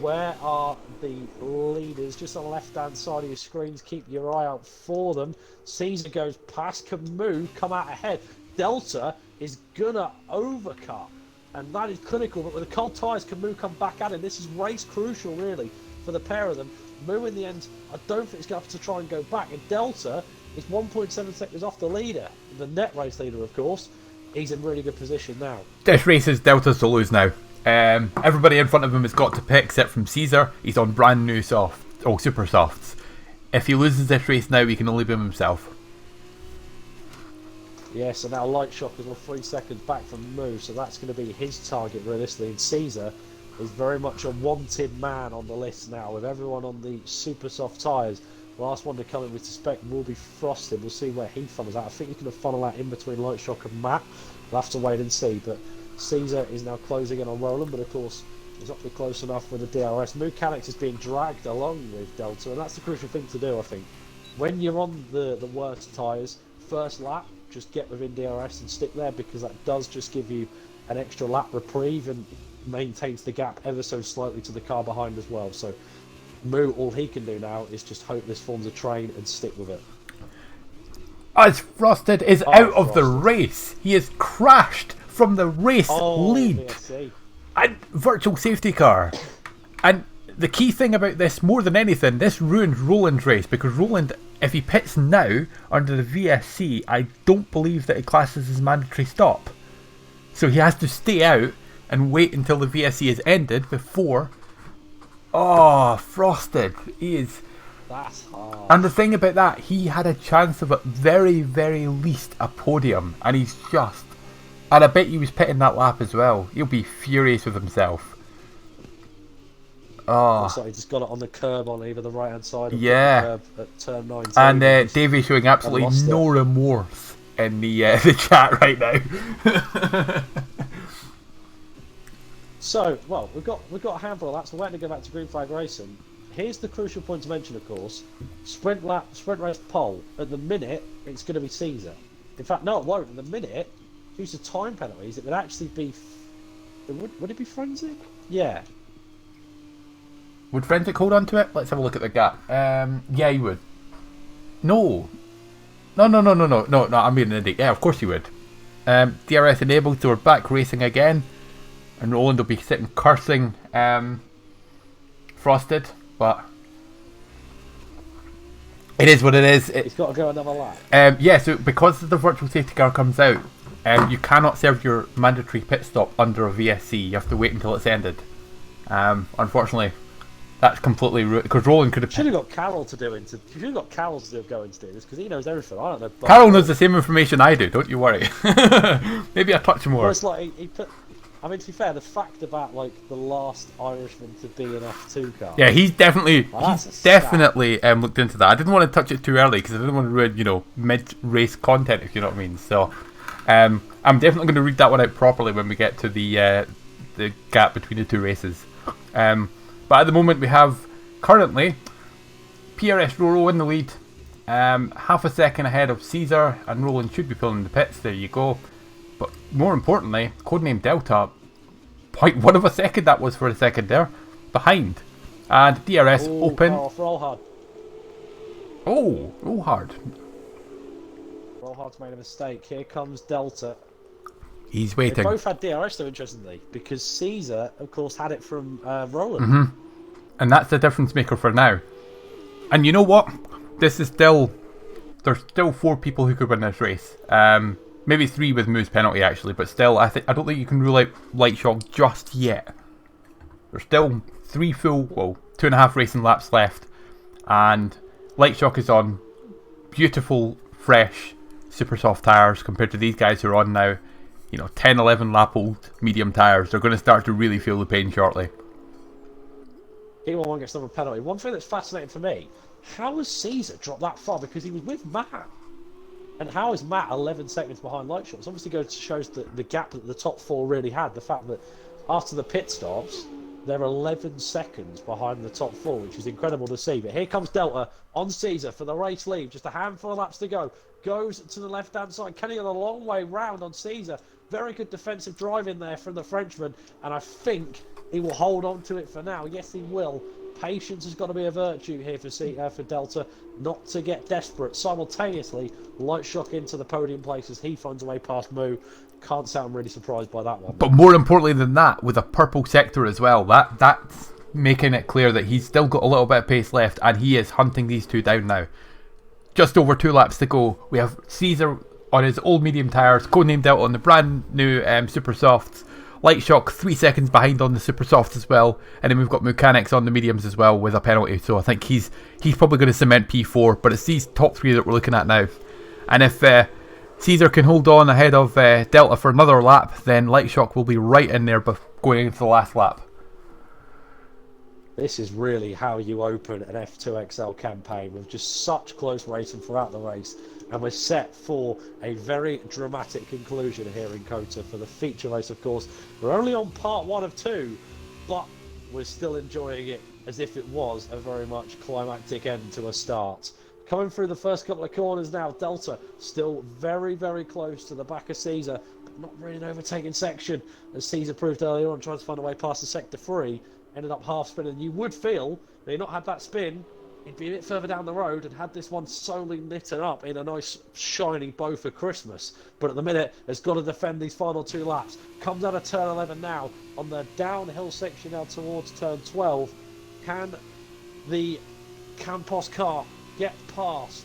Where are the leaders? Just on the left-hand side of your screens, keep your eye out for them. Caesar goes past. Can Moo come out ahead? Delta is gonna overcut, and that is clinical. But with the cold tyres, can Moo come back at him? This is race crucial, really, for the pair of them. Moo, in the end, I don't think he's going to have to try and go back. And Delta is 1.7 seconds off the leader, the net race leader, of course. He's in really good position now. This race is Delta's to lose now. Everybody in front of him has got to pit except from Caesar. He's on brand new super softs. If he loses this race now, he can only blame himself. Yeah, so now Lightshock is on 3 seconds back from Moo, so that's going to be his target realistically. And Caesar is very much a wanted man on the list now, with everyone on the super soft tyres. The last one to come in, we suspect, will be Frosted. We'll see where he funnels out. I think he's going to funnel out in between Lightshock and Matt. We'll have to wait and see, but Caesar is now closing in on Roland, but of course he's not really close enough with the DRS. Mechanics is being dragged along with Delta, and that's the crucial thing to do, I think. When you're on the worst tyres, first lap, just get within DRS and stick there, because that does just give you an extra lap reprieve and maintains the gap ever so slightly to the car behind as well. So Moo, all he can do now is just hope this forms a train and stick with it. As Frosted is out of the race, he has crashed from the race lead. VSC. And virtual safety car. And the key thing about this, more than anything, this ruined Roland's race, because Roland, if he pits now under the VSC, I don't believe that it classes as mandatory stop. So he has to stay out and wait until the VSC is ended before. Oh, Frosted. He is. That's hard. And the thing about that, he had a chance of at very, very least a podium, and he's just. And I bet he was pitting that lap as well. He'll be furious with himself. Oh. So he just got it on the curb on either the right hand side of the curb at turn 19. And Davey showing absolutely no remorse in the chat right now. So, well, we've got a handful of laps. We're waiting to go back to green flag racing. Here's the crucial point to mention, of course. Sprint race pole. At the minute, it's going to be Caesar. In fact, no, it won't. At the minute, due to time penalties, it would actually be. Would it be Forensic? Yeah. Would Forensic hold on to it? Let's have a look at the gap. Yeah, he would. No. No, I'm being an idiot. Yeah, of course he would. DRS enabled, so we're back racing again. And Roland will be sitting cursing Frosted, but it is what it is. He's got to go another lap. Yeah, so because the virtual safety car comes out, you cannot serve your mandatory pit stop under a VSC. You have to wait until it's ended. Unfortunately, that's completely because Roland could have. Should have got Carol to do it. Should have got Carol to go into this, because he knows everything. I don't know. Carol knows the same information I do. Don't you worry. Maybe a touch more. Well, it's like he put. I mean, to be fair, the fact about like the last Irishman to be an F2 car. Yeah, he's definitely looked into that. I didn't want to touch it too early because I didn't want to ruin, mid-race content, if you know what I mean. So, I'm definitely going to read that one out properly when we get to the gap between the two races. But at the moment, we have currently PRS Roro in the lead, half a second ahead of Caesar, and Roland should be pulling the pits. There you go. But more importantly, codename Delta, 0.1 of a second that was for a second there, behind. And DRS open. Roll hard. Oh, roll hard. Roll hard's made a mistake. Here comes Delta. He's waiting. They both had DRS though, interestingly, because Caesar, of course, had it from Roland. Mm-hmm. And that's the difference maker for now. And you know what? This is still. There's still 4 people who could win this race. Maybe 3 with Moo's penalty actually, but still, I don't think you can rule out Lightshock just yet. There's still 3 full, 2.5 racing laps left, and Lightshock is on beautiful, fresh, super soft tyres compared to these guys who are on now, 10, 11 lap old medium tyres. They're going to start to really feel the pain shortly. P11 gets another penalty. One thing that's fascinating for me, how has Caesar dropped that far? Because he was with Matt. And how is Matt 11 seconds behind Lightshot? It obviously shows the gap that the top four really had. The fact that after the pit stops, they're 11 seconds behind the top four, which is incredible to see. But here comes Delta on Caesar for the race lead. Just a handful of laps to go. Goes to the left-hand side. Kenny on a long way round on Caesar. Very good defensive driving there from the Frenchman. And I think he will hold on to it for now. Yes, he will. Patience has got to be a virtue here for Delta, not to get desperate. Simultaneously, Light Shock into the podium place as he finds a way past Moo. Can't sound really surprised by that one. But more importantly than that, with a purple sector as well, that's making it clear that he's still got a little bit of pace left, and he is hunting these two down now. Just over 2 laps to go. We have Caesar on his old medium tyres, codenamed Delta on the brand new Super Softs. Light Shock 3 seconds behind on the Super Softs as well, and then we've got Mechanics on the mediums as well with a penalty. So I think he's probably going to cement P4, but it's these top 3 that we're looking at now. And if Caesar can hold on ahead of Delta for another lap, then Light Shock will be right in there going into the last lap. This is really how you open an F2XL campaign, with just such close racing throughout the race. And we're set for a very dramatic conclusion here in COTA for the feature race, of course. We're only on part 1 of 2, but we're still enjoying it as if it was a very much climactic end to a start. Coming through the first couple of corners now, Delta still very, very close to the back of Caesar, but not really an overtaking section, as Caesar proved earlier on, trying to find a way past the sector 3. Ended up half spinning. You would feel that he not had that spin, he'd be a bit further down the road and had this one solely knitted up in a nice shiny bow for Christmas. But at the minute, has got to defend these final 2 laps. Comes out of turn 11 now on the downhill section now towards turn 12. Can the Campos car get past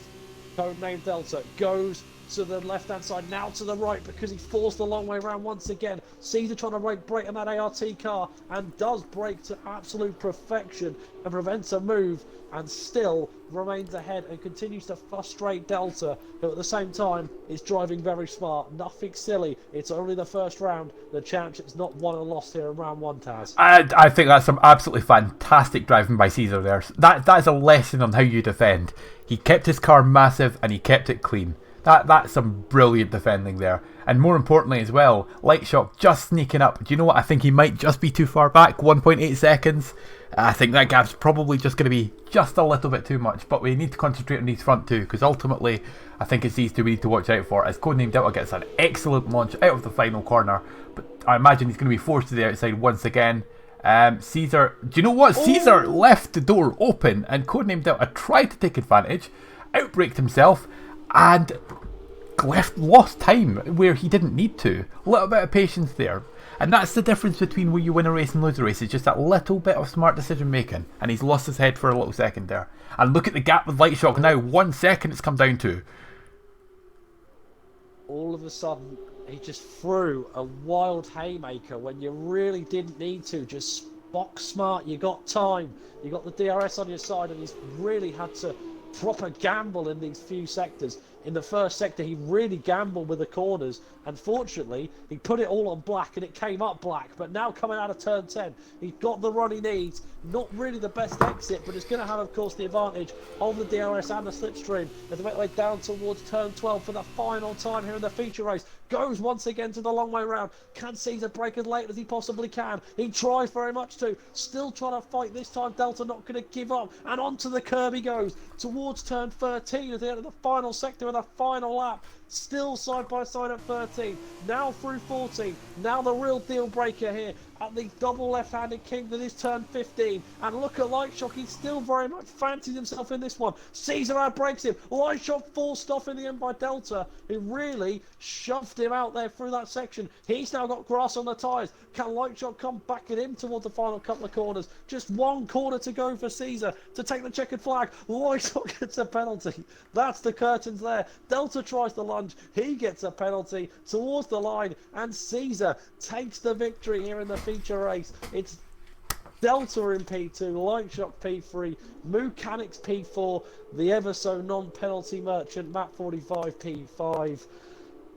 codename Delta? Goes to the left-hand side, now to the right, because he forced the long way around once again. Caesar trying to brake on that ART car, and does brake to absolute perfection and prevents a move, and still remains ahead and continues to frustrate Delta, who at the same time is driving very smart. Nothing silly. It's only the first round. The championship's not won and lost here in round 1, Taz. I think that's some absolutely fantastic driving by Caesar there. That is a lesson on how you defend. He kept his car massive and he kept it clean. That's some brilliant defending there. And more importantly as well, Light Shock just sneaking up. Do you know what? I think he might just be too far back. 1.8 seconds. I think that gap's probably just going to be just a little bit too much. But we need to concentrate on these front 2, because ultimately I think it's these 2 we need to watch out for, as codename Delta gets an excellent launch out of the final corner. But I imagine he's going to be forced to the outside once again. Caesar, do you know what? Caesar left the door open, and codename Delta tried to take advantage, outbraked himself, and lost time where he didn't need to. A little bit of patience there. And that's the difference between where you win a race and lose a race. It's just that little bit of smart decision making. And he's lost his head for a little second there. And look at the gap with Light Shock now. 1 second it's come down to. All of a sudden, he just threw a wild haymaker when you really didn't need to. Just box smart. You got time. You got the DRS on your side, and he's really had to proper gamble in these few sectors. In the first sector, he really gambled with the corners. Unfortunately, he put it all on black and it came up black. But now coming out of turn 10, he's got the run he needs. Not really the best exit, but it's going to have, of course, the advantage of the DRS and the slipstream as they make their way down towards turn 12 for the final time here in the feature race. Goes once again to the long way round. Can Caesar brake as late as he possibly can? He tries very much to. Still trying to fight this time. Delta not going to give up. And onto the curb he goes towards turn 13 at the end of the final sector of the final lap. Still side by side at 13. Now through 14. Now the real deal breaker here at the double left-handed king that is turn 15. And look at Light Shock. He still very much fancies himself in this one. Caesar outbrakes him. Light Shock forced off in the end by Delta, who really shoved him out there through that section. He's now got grass on the tyres. Can Light Shock come back at him towards the final couple of corners? Just 1 corner to go for Caesar to take the checkered flag. Light Shock gets a penalty. That's the curtains there. Delta tries to lunge. He gets a penalty towards the line, and Caesar takes the victory here in the feature race. It's Delta in P2, Light Shock P3, Mechanics P4, the ever so non-penalty merchant Matt 45 P5.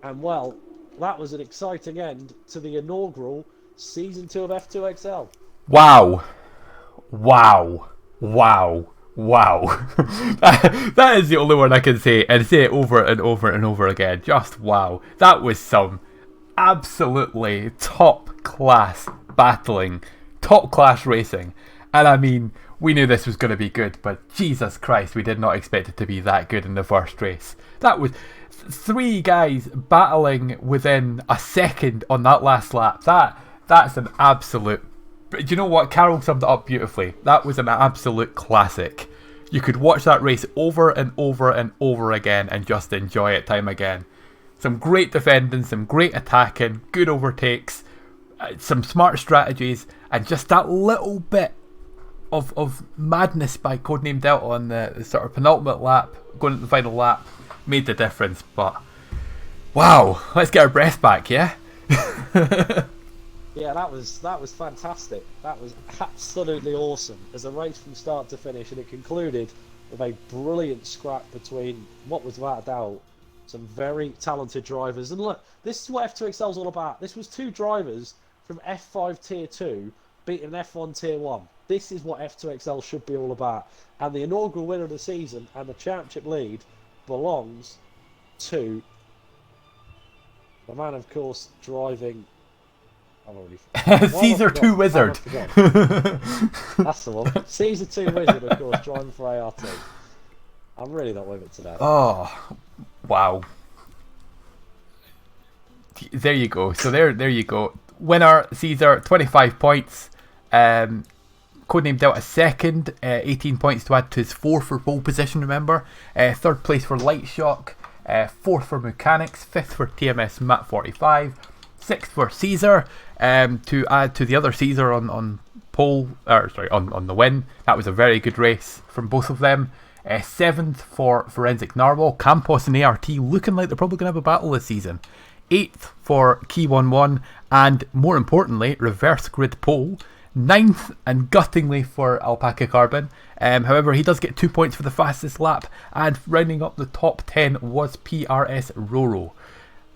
And well, that was an exciting end to the inaugural Season 2 of F2XL. Wow. wow, wow, wow. That is the only one I can say, and say it over and over and over again. Just wow. That was some absolutely top class battling, top class racing. And I mean, we knew this was going to be good, but Jesus Christ, we did not expect it to be that good in the first race. That was three guys battling within a second on that last lap. That's an absolute... Do you know what? Carol summed it up beautifully. That was an absolute classic. You could watch that race over and over and over again and just enjoy it time again. Some great defending, some great attacking, good overtakes, some smart strategies, and just that little bit of madness by Codename Delta on the sort of penultimate lap, going into the final lap, made the difference. But wow, let's get our breath back, yeah? Yeah, that was fantastic. That was absolutely awesome as a race from start to finish, and it concluded with a brilliant scrap between what was without a doubt some very talented drivers. And look, this is what F2XL is all about. This was two drivers from F5 Tier 2 beating F1 Tier 1. This is what F2XL should be all about. And the inaugural winner of the season and the championship lead belongs to the man, of course, driving... Caesar 2 Wizard. That's the one. Caesar 2 Wizard, of course, driving for ART. I'm really not with it today. Oh, wow. There you go. So there you go. Winner, Caesar, 25 points. Codename Delta second, 18 points to add to his 4 for pole position, remember. Third place for Light Shock. 4th for Mechanics. 5th for TMS Mat 45. 6th for Caesar. To add to the other Caesar on pole, on the win. That was a very good race from both of them. 7th for Forensic Narwhal. Campos and ART looking like they're probably going to have a battle this season. 8th for Key 11, and more importantly, reverse grid pole. 9th and guttingly for Alpaca Carbon. However, he does get 2 points for the fastest lap, and rounding up the top 10 was PRS Roro.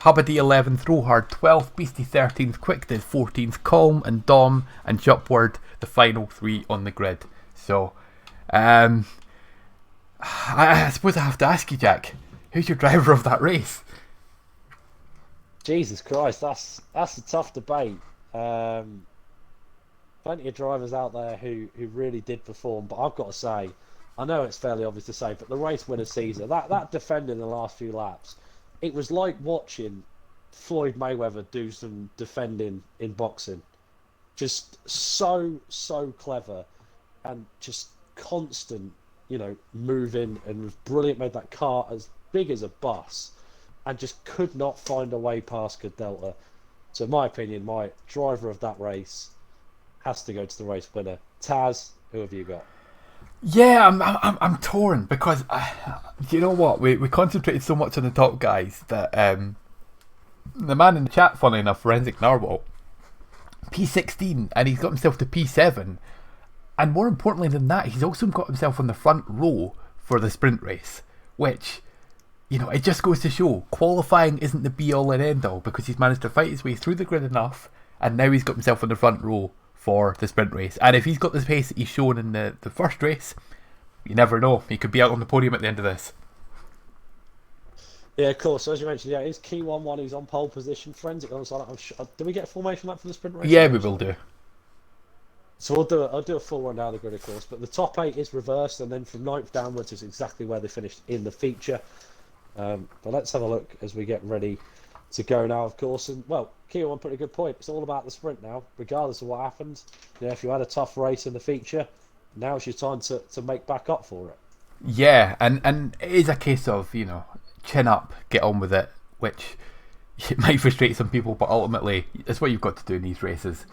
Habadi 11th, Rohard 12th, Beastie 13th, Quickdid 14th, Calm and Dom and Jupward the final 3 on the grid. So, I suppose I have to ask you, Jack, who's your driver of that race? Jesus Christ, that's a tough debate. Plenty of drivers out there who really did perform, but I've got to say, I know it's fairly obvious to say, but the race winner Caesar, that defending in the last few laps, it was like watching Floyd Mayweather do some defending in boxing. Just so clever and just constant, moving, and was brilliant. Made that car as big as a bus and just could not find a way past Good Delta. So in my opinion, my driver of that race has to go to the race winner. Taz, who have you got? Yeah, I'm torn because you know what, we concentrated so much on the top guys that the man in the chat, funny enough, Forensic Narwhal, P16, and he's got himself to P7, and more importantly than that, he's also got himself on the front row for the sprint race, which, it just goes to show qualifying isn't the be all and end all, because he's managed to fight his way through the grid enough, and now he's got himself on the front row for the sprint race. And if he's got the pace that he's shown in the first race, you never know, he could be out on the podium at the end of this. Yeah, of course. So as you mentioned, it's Key 1-1, he's on pole position. Forensic on do we get a formation lap for the sprint race? Yeah, we will do. So I'll do a full run down the grid, of course. But the top 8 is reversed, and then from 9th downwards is exactly where they finished in the feature. But let's have a look as we get ready to go now, of course. And well, Key 1 put a good point. It's all about the sprint now, regardless of what happens. If you had a tough race in the feature, now it's your time to make back up for it. Yeah, and it is a case of, chin up, get on with it, which it might frustrate some people, but ultimately it's what you've got to do in these races.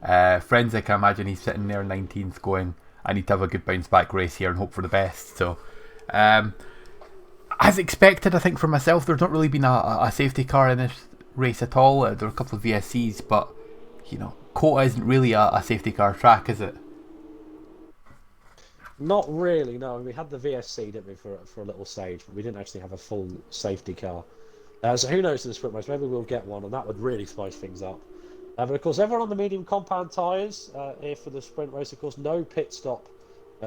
Forensic, I imagine he's sitting there 19th going, I need to have a good bounce back race here and hope for the best. So as expected, I think for myself, there's not really been a safety car in this race at all. There are a couple of VSCs, but Kota isn't really a safety car track, is it? Not really, no. We had the VSC, didn't we, for a little stage, but we didn't actually have a full safety car. So who knows in the sprint race? Maybe we'll get one, and that would really spice things up. But of course, everyone on the medium compound tyres here for the sprint race. Of course, no pit stop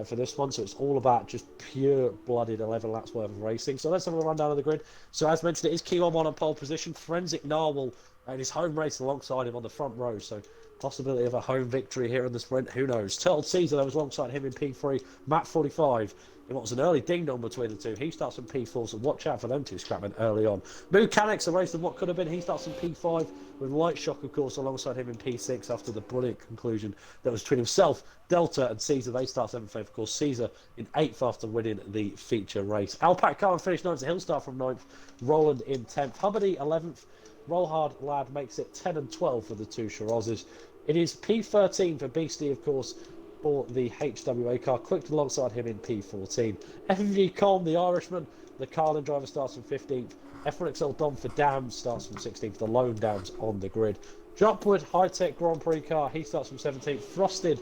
for this one, so it's all about just pure-blooded 11 laps worth of racing. So let's have a rundown of the grid. So as mentioned, it is Kiwon on pole position. Forensic Narwhal in his home race alongside him on the front row. So possibility of a home victory here in the sprint. Who knows? Turtle Caesar, that was alongside him in P3. Matt 45. In what was an early ding-dong between the two. He starts from P4, so watch out for them two scrapping early on. Mechanics, a race of what could have been. He starts from P5 with Light Shock, of course, alongside him in P6 after the brilliant conclusion that was between himself, Delta and Caesar. They start 7th, of course. Caesar in 8th after winning the feature race. Alpac Carlin finished 9th, so he'll start from 9th. Roland in 10th. Hubbardie 11th. Roll Hard Lad makes it 10 and 12 for the two Shirazes. It is P13 for Beastie, of course, for the HWA car, clicked alongside him in P14. FMG Colm, the Irishman, the Carlin driver, starts from 15th. F1XL Dom for Dams starts from 16th, the lone Dams on the grid. Dropwood High-Tech Grand Prix car, he starts from 17th. Frosted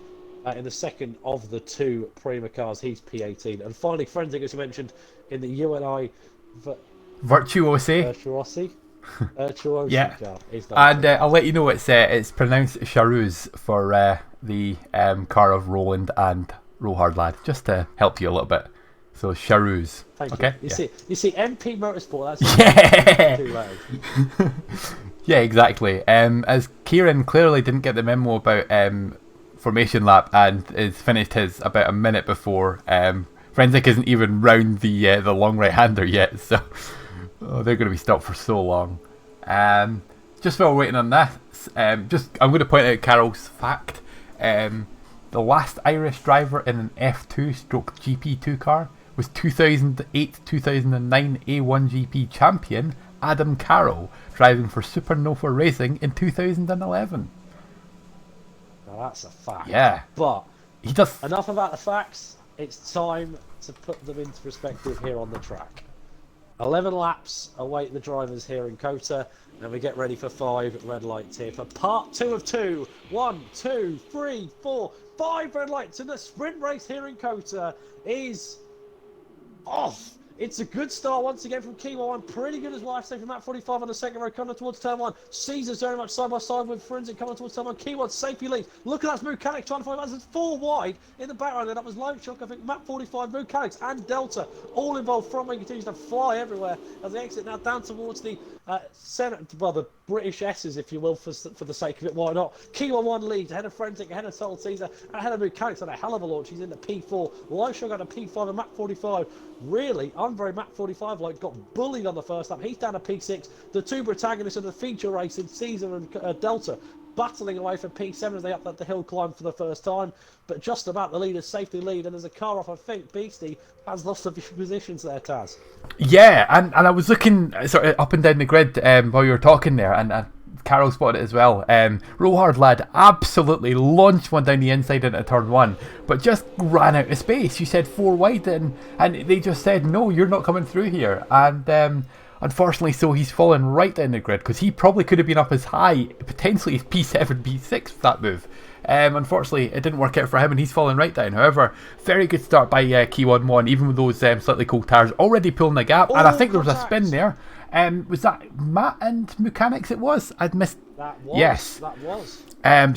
in the second of the two Prima cars, he's P18. And finally, Forensic, as you mentioned, in the UNI Virtuosi. Yeah, car. and I'll let you know it's pronounced Charouz for the car of Roland and Rohard Lad, just to help you a little bit. So Charouz. Thank okay. You see, MP Motorsport. That's too loud. Yeah, exactly. As Kieran clearly didn't get the memo about formation lap and has finished his about a minute before. Forensic isn't even round the long right hander yet, so. Oh, they're going to be stopped for so long. Just while we're waiting on that, I'm going to point out Carol's fact. The last Irish driver in an F2/GP2 car was 2008-2009 A1GP champion Adam Carroll, driving for Supernova Racing in 2011. Now that's a fact. Yeah. But he does. Enough about the facts. It's time to put them into perspective here on the track. 11 laps await the drivers here in Kota, and we get ready for 5 red lights here for part 2 of 2. 1, 2, 3, 4, 5 red lights, and the sprint race here in Kota is off. It's a good start once again from Kiwa 1. Pretty good as well, I say, from Matt 45 on the second row, coming towards turn 1. Caesar's very much side by side with Forensic coming towards turn 1. Kiwa safely leads. Look at that Mechanics trying to find that's 4 wide in the background. And that was Light Shock, I think, Matt 45, Mechanics and Delta all involved. Front wing continues to fly everywhere as they exit now down towards the the British S's, if you will, for the sake of it. Why not? Kiwa 1 leads ahead of Forensic, ahead of Total Caesar, and ahead of Mechanics on a hell of a launch. He's in the P4. Light Shock got a P5 and Matt 45. Really, I'm very Matt 45 like got bullied on the first lap. He's down to P6. The two protagonists of the feature race in Caesar and Delta battling away for P7 as they up the hill climb for the first time, but just about the leaders safely lead, and there's a car off. I think Beastie has lost a few positions there, Taz. Yeah, and I was looking sort of up and down the grid while you were talking there, and Carol spotted it as well. Rohard Lad absolutely launched one down the inside into turn 1, but just ran out of space. You said 4 wide, and they just said, no, you're not coming through here. And unfortunately, so he's fallen right down the grid, because he probably could have been up as high, potentially P7, P6 with that move. Unfortunately, it didn't work out for him, and he's fallen right down. However, very good start by Kiwon 1, even with those slightly cold tires already pulling the gap. And I think there was a spin there. Was that Matt and Mechanics it was? I'd missed. That was. Yes. That was.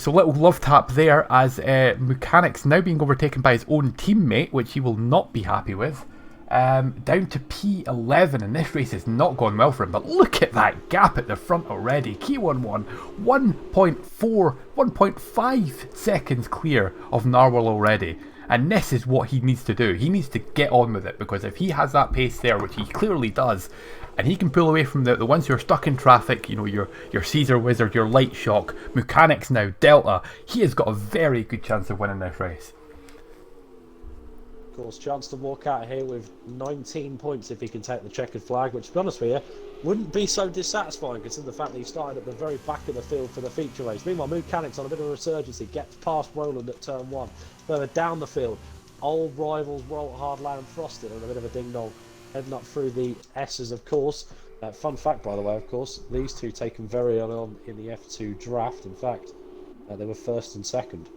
So little love tap there as Mechanics now being overtaken by his own teammate, which he will not be happy with. Down to P11, and this race has not gone well for him, but look at that gap at the front already. Kiwon 1.5 seconds clear of Narwhal already, and this is what he needs to do. He needs to get on with it, because if he has that pace there, which he clearly does, and he can pull away from the ones who are stuck in traffic, you know, your Caesar Wizard, your Light Shock, Mechanics now, Delta, he has got a very good chance of winning this race. Of course, chance to walk out here with 19 points if he can take the checkered flag, which, to be honest with you, wouldn't be so dissatisfying considering the fact that he started at the very back of the field for the feature race. Meanwhile, Mechanics on a bit of a resurgence. He gets past Roland at turn 1. Further down the field, old rivals Hard Lad and Frosted on a bit of a ding-dong, heading up through the S's, of course. Fun fact, by the way, of course, these two taken very early on in the F2 draft. In fact, they were first and second.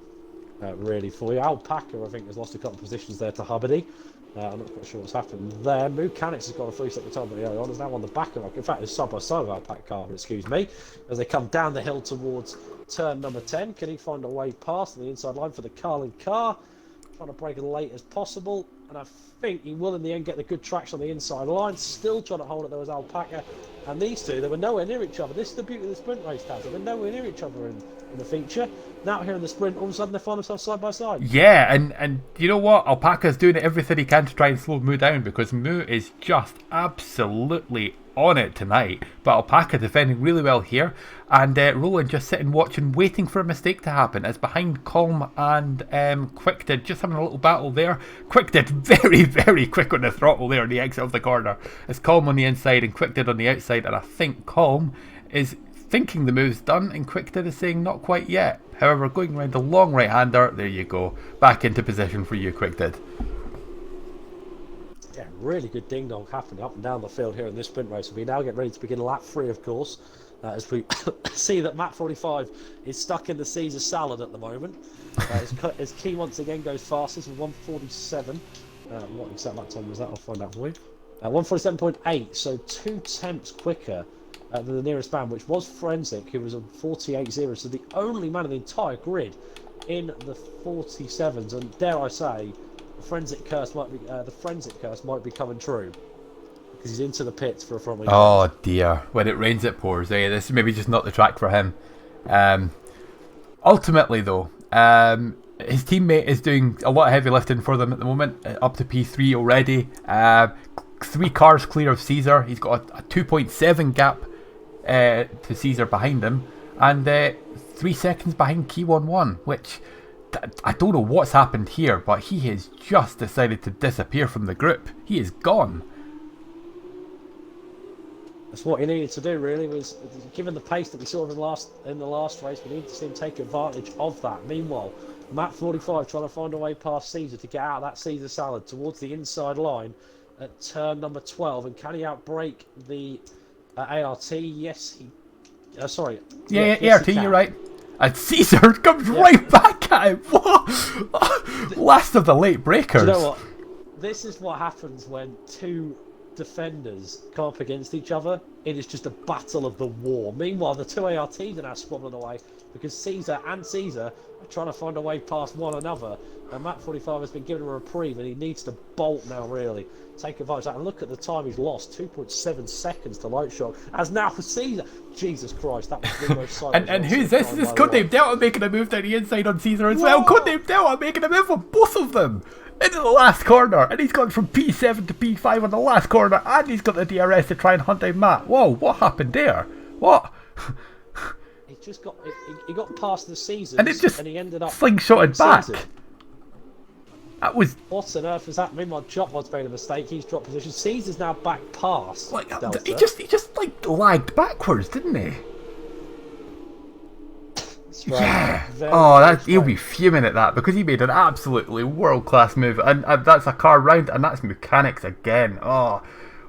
Really for you. Alpaca, I think, has lost a couple of positions there to Hubbardie. I'm not quite sure what's happened there. Mechanics has got a 3-second time, but early on is now on the back of it. In fact, it's side by side of our pack car, excuse me, as they come down the hill towards turn number 10. Can he find a way past the inside line for the Carlin car? Trying to break as late as possible, and I think he will in the end get the good traction on the inside line. Still trying to hold it. There was Alpaca, and these two, they were nowhere near each other. This is the beauty of the sprint race, Tazo. They're nowhere near each other in the feature. Now here in the sprint, all of a sudden they find themselves side by side. Yeah, and you know what? Alpaca's doing everything he can to try and slow Moo down, because Moo is just absolutely on it tonight. But Alpaca defending really well here, and Roland just sitting watching, waiting for a mistake to happen, as behind Calm and Quick just having a little battle there. Quick very, very quick on the throttle there on the exit of the corner. It's Calm on the inside and Quick on the outside, and I think Calm is thinking the move's done, and Quick is saying not quite yet. However, going around the long right-hander, there you go. Back into position for you, Quick. Yeah, really good ding-dong happening up and down the field here in this sprint race. We now get ready to begin lap 3, of course, as we see that Matt 45 is stuck in the Caesar salad at the moment. As Key once again goes fastest with 147. What exact lap time was that? I'll find out for you. 147.8, so 2 tenths quicker than the nearest man, which was Forensic, who was on 48.0. So the only man in the entire grid in the 47s, and dare I say, the forensic curse might be coming true, because he's into the pits for a front wing. Oh dear, when it rains it pours. Yeah, this is maybe just not the track for him. Ultimately though, his teammate is doing a lot of heavy lifting for them at the moment, up to P3 already. 3 cars clear of Caesar. He's got a 2.7 gap to Caesar behind him, and 3 seconds behind Key 1-1, which I don't know what's happened here, but he has just decided to disappear from the group. He is gone. That's what he needed to do, really, was given the pace that we saw in the last race, we needed to see him take advantage of that. Meanwhile, Matt 45 trying to find a way past Caesar to get out of that Caesar salad towards the inside line at turn number 12, and can he outbrake the ART? Yes, he. Sorry. Yes, ART, he can. you're right. And Caesar comes right back at him. What? Last of the late breakers. Do you know what? This is what happens when two defenders come up against each other. It is just a battle of the war. Meanwhile, the two ARTs are now squabbling away, because Caesar and Caesar are trying to find a way past one another. And Matt 45 has been given a reprieve, and he needs to bolt now, really. Take advantage of that. And look at the time he's lost, 2.7 seconds to Light Shock. As now for Caesar. Jesus Christ, that was the most sideways. And who's this? Is this Codename Delta making a move down the inside on Caesar as well? Codename Delta making a move on both of them into the last corner, and he's gone from P7 to P5 on the last corner, and he's got the DRS to try and hunt down Matt. Whoa, what happened there? What? He just got he got past the Caesars, And it just he ended up slingshotted back. Caesar. That was What on earth is that? Meanwhile, Jopmod's made a mistake. He's dropped position. Caesar's now back past like Delta. he just like lagged backwards, didn't he? Strange. Yeah. Very, Oh, very he'll be strange. fuming at that, because he made an absolutely world-class move, and that's a car round, and that's mechanics again. Oh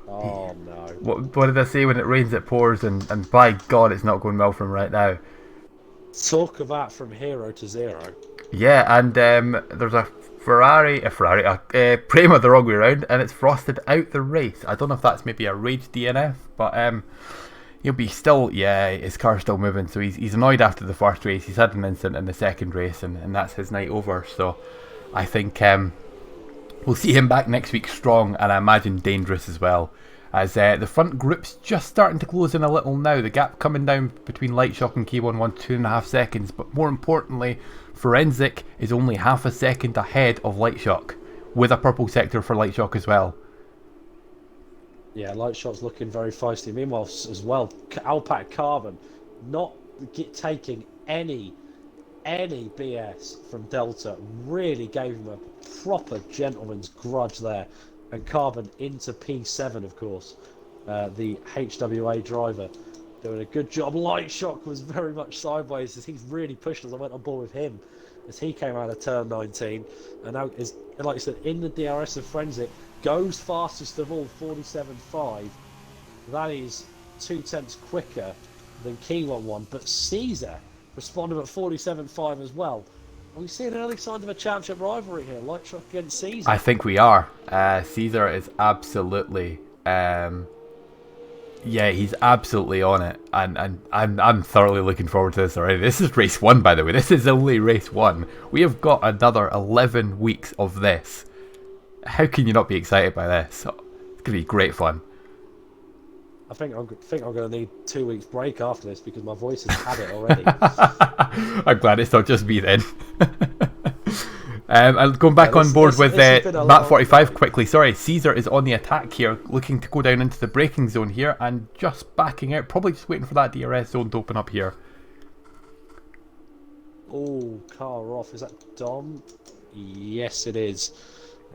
no. what did I say? When it rains it pours, and by God, it's not going well for him right now. Talk about from hero to zero. Yeah, and there's a Prema the wrong way around, and it's frosted out the race. I don't know if that's maybe a rage DNF, but he'll be still, yeah, his car's still moving, so he's annoyed after the first race. He's had an incident in the second race, and that's his night over. So I think we'll see him back next week strong, and I imagine dangerous as well, as the front group's just starting to close in a little now. The gap coming down between Light Shock and K11, 2.5 seconds, but more importantly, Forensic is only half a second ahead of Light Shock, with a purple sector for Light Shock as well. Yeah, Light Shock's looking very feisty. Meanwhile, as well, Alpac Carbon not taking any BS from Delta. Really gave him a proper gentleman's grudge there. And Carbon into P7, of course. The HWA driver doing a good job. Light Shock was very much sideways, as he's really pushed as I went on board with him as he came out of turn 19, and now is, like you said, in the DRS of Forensic, goes fastest of all, 47.5. That is 2 tenths quicker than Key 1-1, but Caesar responded at 47.5 as well. Are we seeing early signs of a championship rivalry here? Light Shock against Caesar. I think we are. Caesar is absolutely, yeah, he's absolutely on it, and I'm thoroughly looking forward to this already. This is race 1, by the way. This is only race 1. We have got another 11 weeks of this. How can you not be excited by this? It's gonna be great fun. I think I'm going to need 2 weeks break after this because my voice has had it already. I'm glad it's not just me then. And going back on board with Matt 45 quickly. Sorry, Caesar is on the attack here, looking to go down into the braking zone here and just backing out, probably just waiting for that DRS zone to open up here. Oh, car off. Is that Dom? Yes, it is.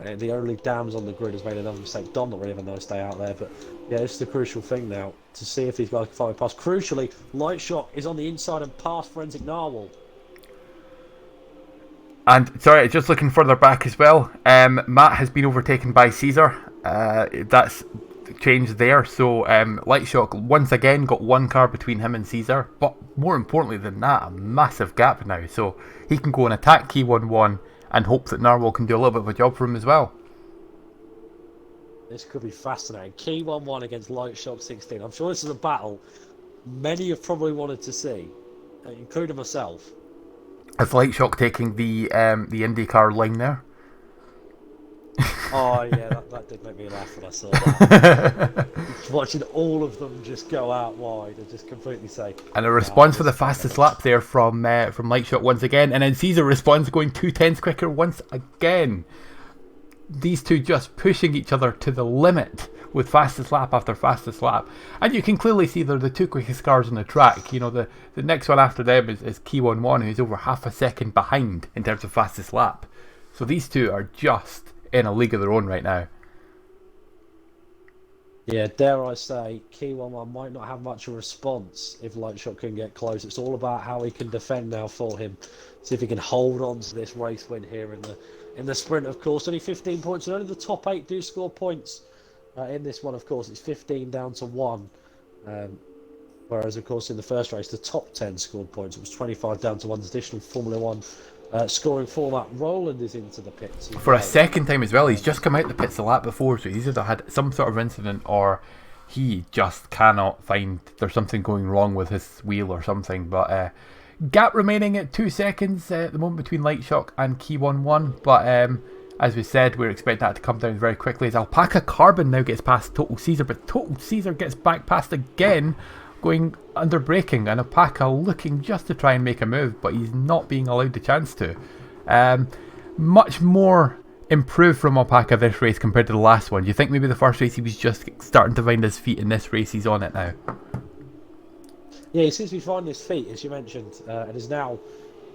The only Dams on the grid has made another mistake. Dom not really have a nice day out there, but yeah, this is the crucial thing now to see if these guys can find past. Crucially, Light Shock is on the inside and past Forensic Narwhal. And sorry, just looking further back as well. Matt has been overtaken by Caesar. That's changed there. So Light Shock once again got one car between him and Caesar. But more importantly than that, a massive gap now. So he can go and attack Key 1-1 and hope that Narwhal can do a little bit of a job for him as well. This could be fascinating. Key 1-1 against Light Shock 16. I'm sure this is a battle many have probably wanted to see, including myself. Is Light Shock taking the IndyCar line there? Oh yeah, that did make me laugh when I saw that. Watching all of them just go out wide and just completely say. And a response for the fastest lap there from Light Shock once again, and then Caesar responds going 2/10 quicker once again. These two just pushing each other to the limit with fastest lap after fastest lap, and you can clearly see they're the two quickest cars on the track. You know, the next one after them is Key 1-1, who's over half a second behind in terms of fastest lap. So these two are just in a league of their own right now. Yeah, dare I say, Key 1-1 might not have much of a response if Light Shock can get close. It's all about how he can defend now for him. See if he can hold on to this race win here in the sprint, of course. Only 15 points, and only the top 8 do score points in this one, of course. It's 15 down to 1. Whereas, of course, in the first race, the top 10 scored points. It was 25 down to 1. Additional Formula 1 scoring format. Roland is into the pits. For a second time as well. He's just come out the pits the lap before, so he's either had some sort of incident or he just cannot find, there's something going wrong with his wheel or something. But gap remaining at 2 seconds at the moment between Light Shock and Key 1-1. But as we said, we're expecting that to come down very quickly as Alpaca Carbon now gets past Total Caesar, but Total Caesar gets back past again, going under braking, and Alpaca looking just to try and make a move, but he's not being allowed the chance to. Much more improved from Alpaca this race compared to the last one. Do you think maybe the first race he was just starting to find his feet, in this race he's on it now? Yeah, he seems to be finding his feet, as you mentioned, and is now,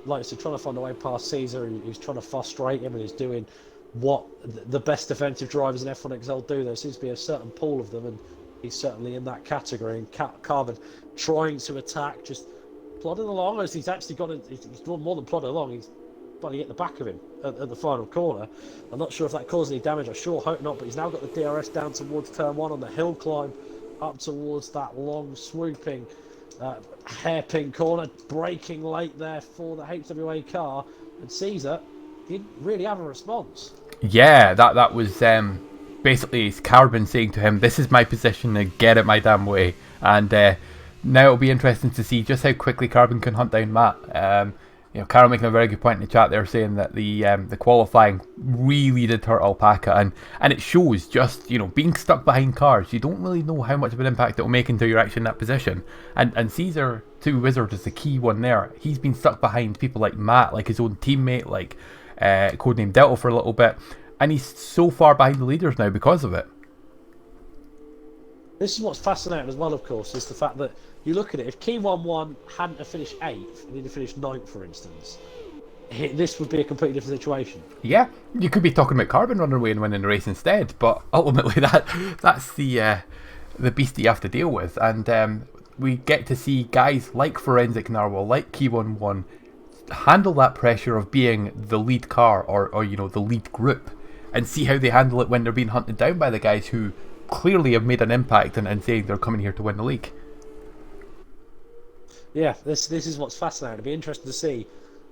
like I said, trying to find a way past Caesar, who's trying to frustrate him and is doing what the best defensive drivers in F1XL do. There seems to be a certain pool of them, and he's certainly in that category. And Carbon trying to attack, just plodding along, as he's actually he's done more than plodding along. He's bloody at the back of him at the final corner. I'm not sure if that caused any damage. I sure hope not. But he's now got the DRS down towards turn 1 on the hill climb, up towards that long swooping hairpin corner, braking late there for the HWA car, and Caesar didn't really have a response. Yeah, that was basically Carbon saying to him, "This is my position, and get it my damn way." And now it'll be interesting to see just how quickly Carbon can hunt down Matt. You know, Carol making a very good point in the chat there, saying that the qualifying really did hurt Alpaca, and it shows. Just, you know, being stuck behind cars, you don't really know how much of an impact it will make until you're actually in that position. And Caesar 2 Wizard is the key one there. He's been stuck behind people like Matt, like his own teammate, like Codename Delta for a little bit, and he's so far behind the leaders now because of it. This is what's fascinating as well, of course, is the fact that you look at it, if Key 1-1 hadn't have finished 8th and he'd have finished 9th, for instance, this would be a completely different situation. Yeah, you could be talking about Carbon running away and winning the race instead, but ultimately that's the beast you have to deal with. And we get to see guys like Forensic Narwhal, like Key 1-1, handle that pressure of being the lead car or you know, the lead group, and see how they handle it when they're being hunted down by the guys who clearly have made an impact and saying they're coming here to win the league. Yeah, this is what's fascinating. It'll be interesting to see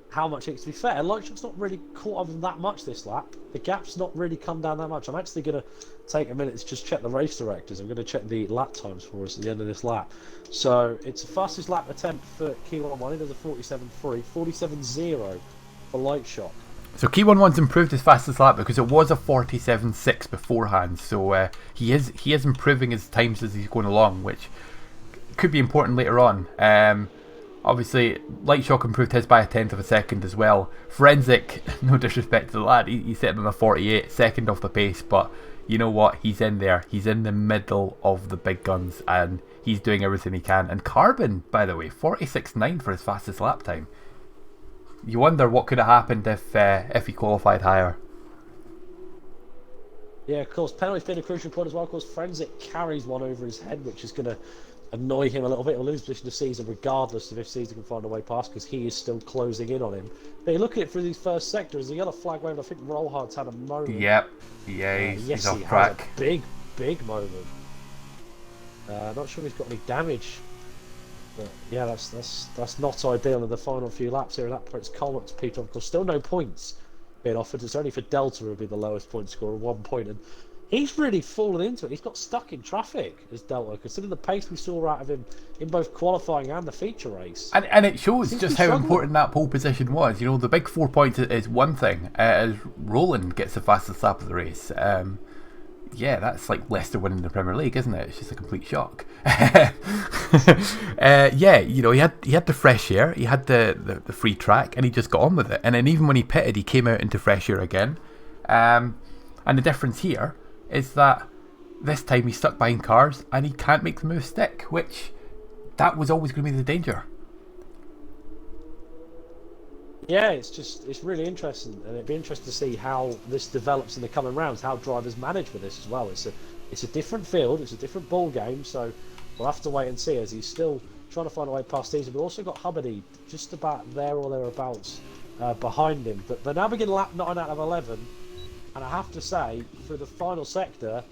how much it. To be fair, Lightshot's not really caught up with that much this lap. The gap's not really come down that much. I'm actually going to take a minute to just check the race directors. I'm going to check the lap times for us at the end of this lap. So it's the fastest lap attempt for Key11. It does a 47.3, 47.0 for Lightshot. So Key11's improved his fastest lap because it was a 47.6 beforehand. So he is improving his times as he's going along, which could be important later on. Obviously, Lightshock improved his by a tenth of a second as well. Forensic, no disrespect to the lad, he's sitting on a 48, second off the pace, but you know what? He's in there. He's in the middle of the big guns, and he's doing everything he can. And Carbon, by the way, 46.9 for his fastest lap time. You wonder what could have happened if he qualified higher. Yeah, of course, penalty's been a crucial point as well. Of course, Forensic carries one over his head, which is going to annoy him a little bit. He'll lose position to Caesar regardless of if Caesar can find a way past, because he is still closing in on him. But you look at it through these first sectors, the yellow flag wave, I think Rollhard's had a moment. Yep. Yeah, he's off track. Has a big moment. Not sure if he's got any damage. But yeah, that's not ideal in the final few laps here. And that puts Coleman to Peter, of course. Still no points being offered. It's only for Delta who will be the lowest point scorer, 1 point. And he's really fallen into it. He's got stuck in traffic as Delta, considering the pace we saw out of him in both qualifying and the feature race. And it shows just how important that pole position was. You know, the big 4 points is one thing. As Roland gets the fastest lap of the race, yeah, that's like Leicester winning the Premier League, isn't it? It's just a complete shock. Yeah, you know, he had the fresh air, he had the free track, and he just got on with it. And then even when he pitted, he came out into fresh air again. And the difference here is that this time he's stuck behind cars and he can't make the move stick, which that was always going to be the danger. Yeah, it's really interesting, and it'd be interesting to see how this develops in the coming rounds, how drivers manage with this as well. It's a different field, it's a different ball game, so we'll have to wait and see, as he's still trying to find a way past these. We've also got Hubbardie just about there or thereabouts behind him, but they're now beginning lap 9 out of 11, and I have to say, through the final sector,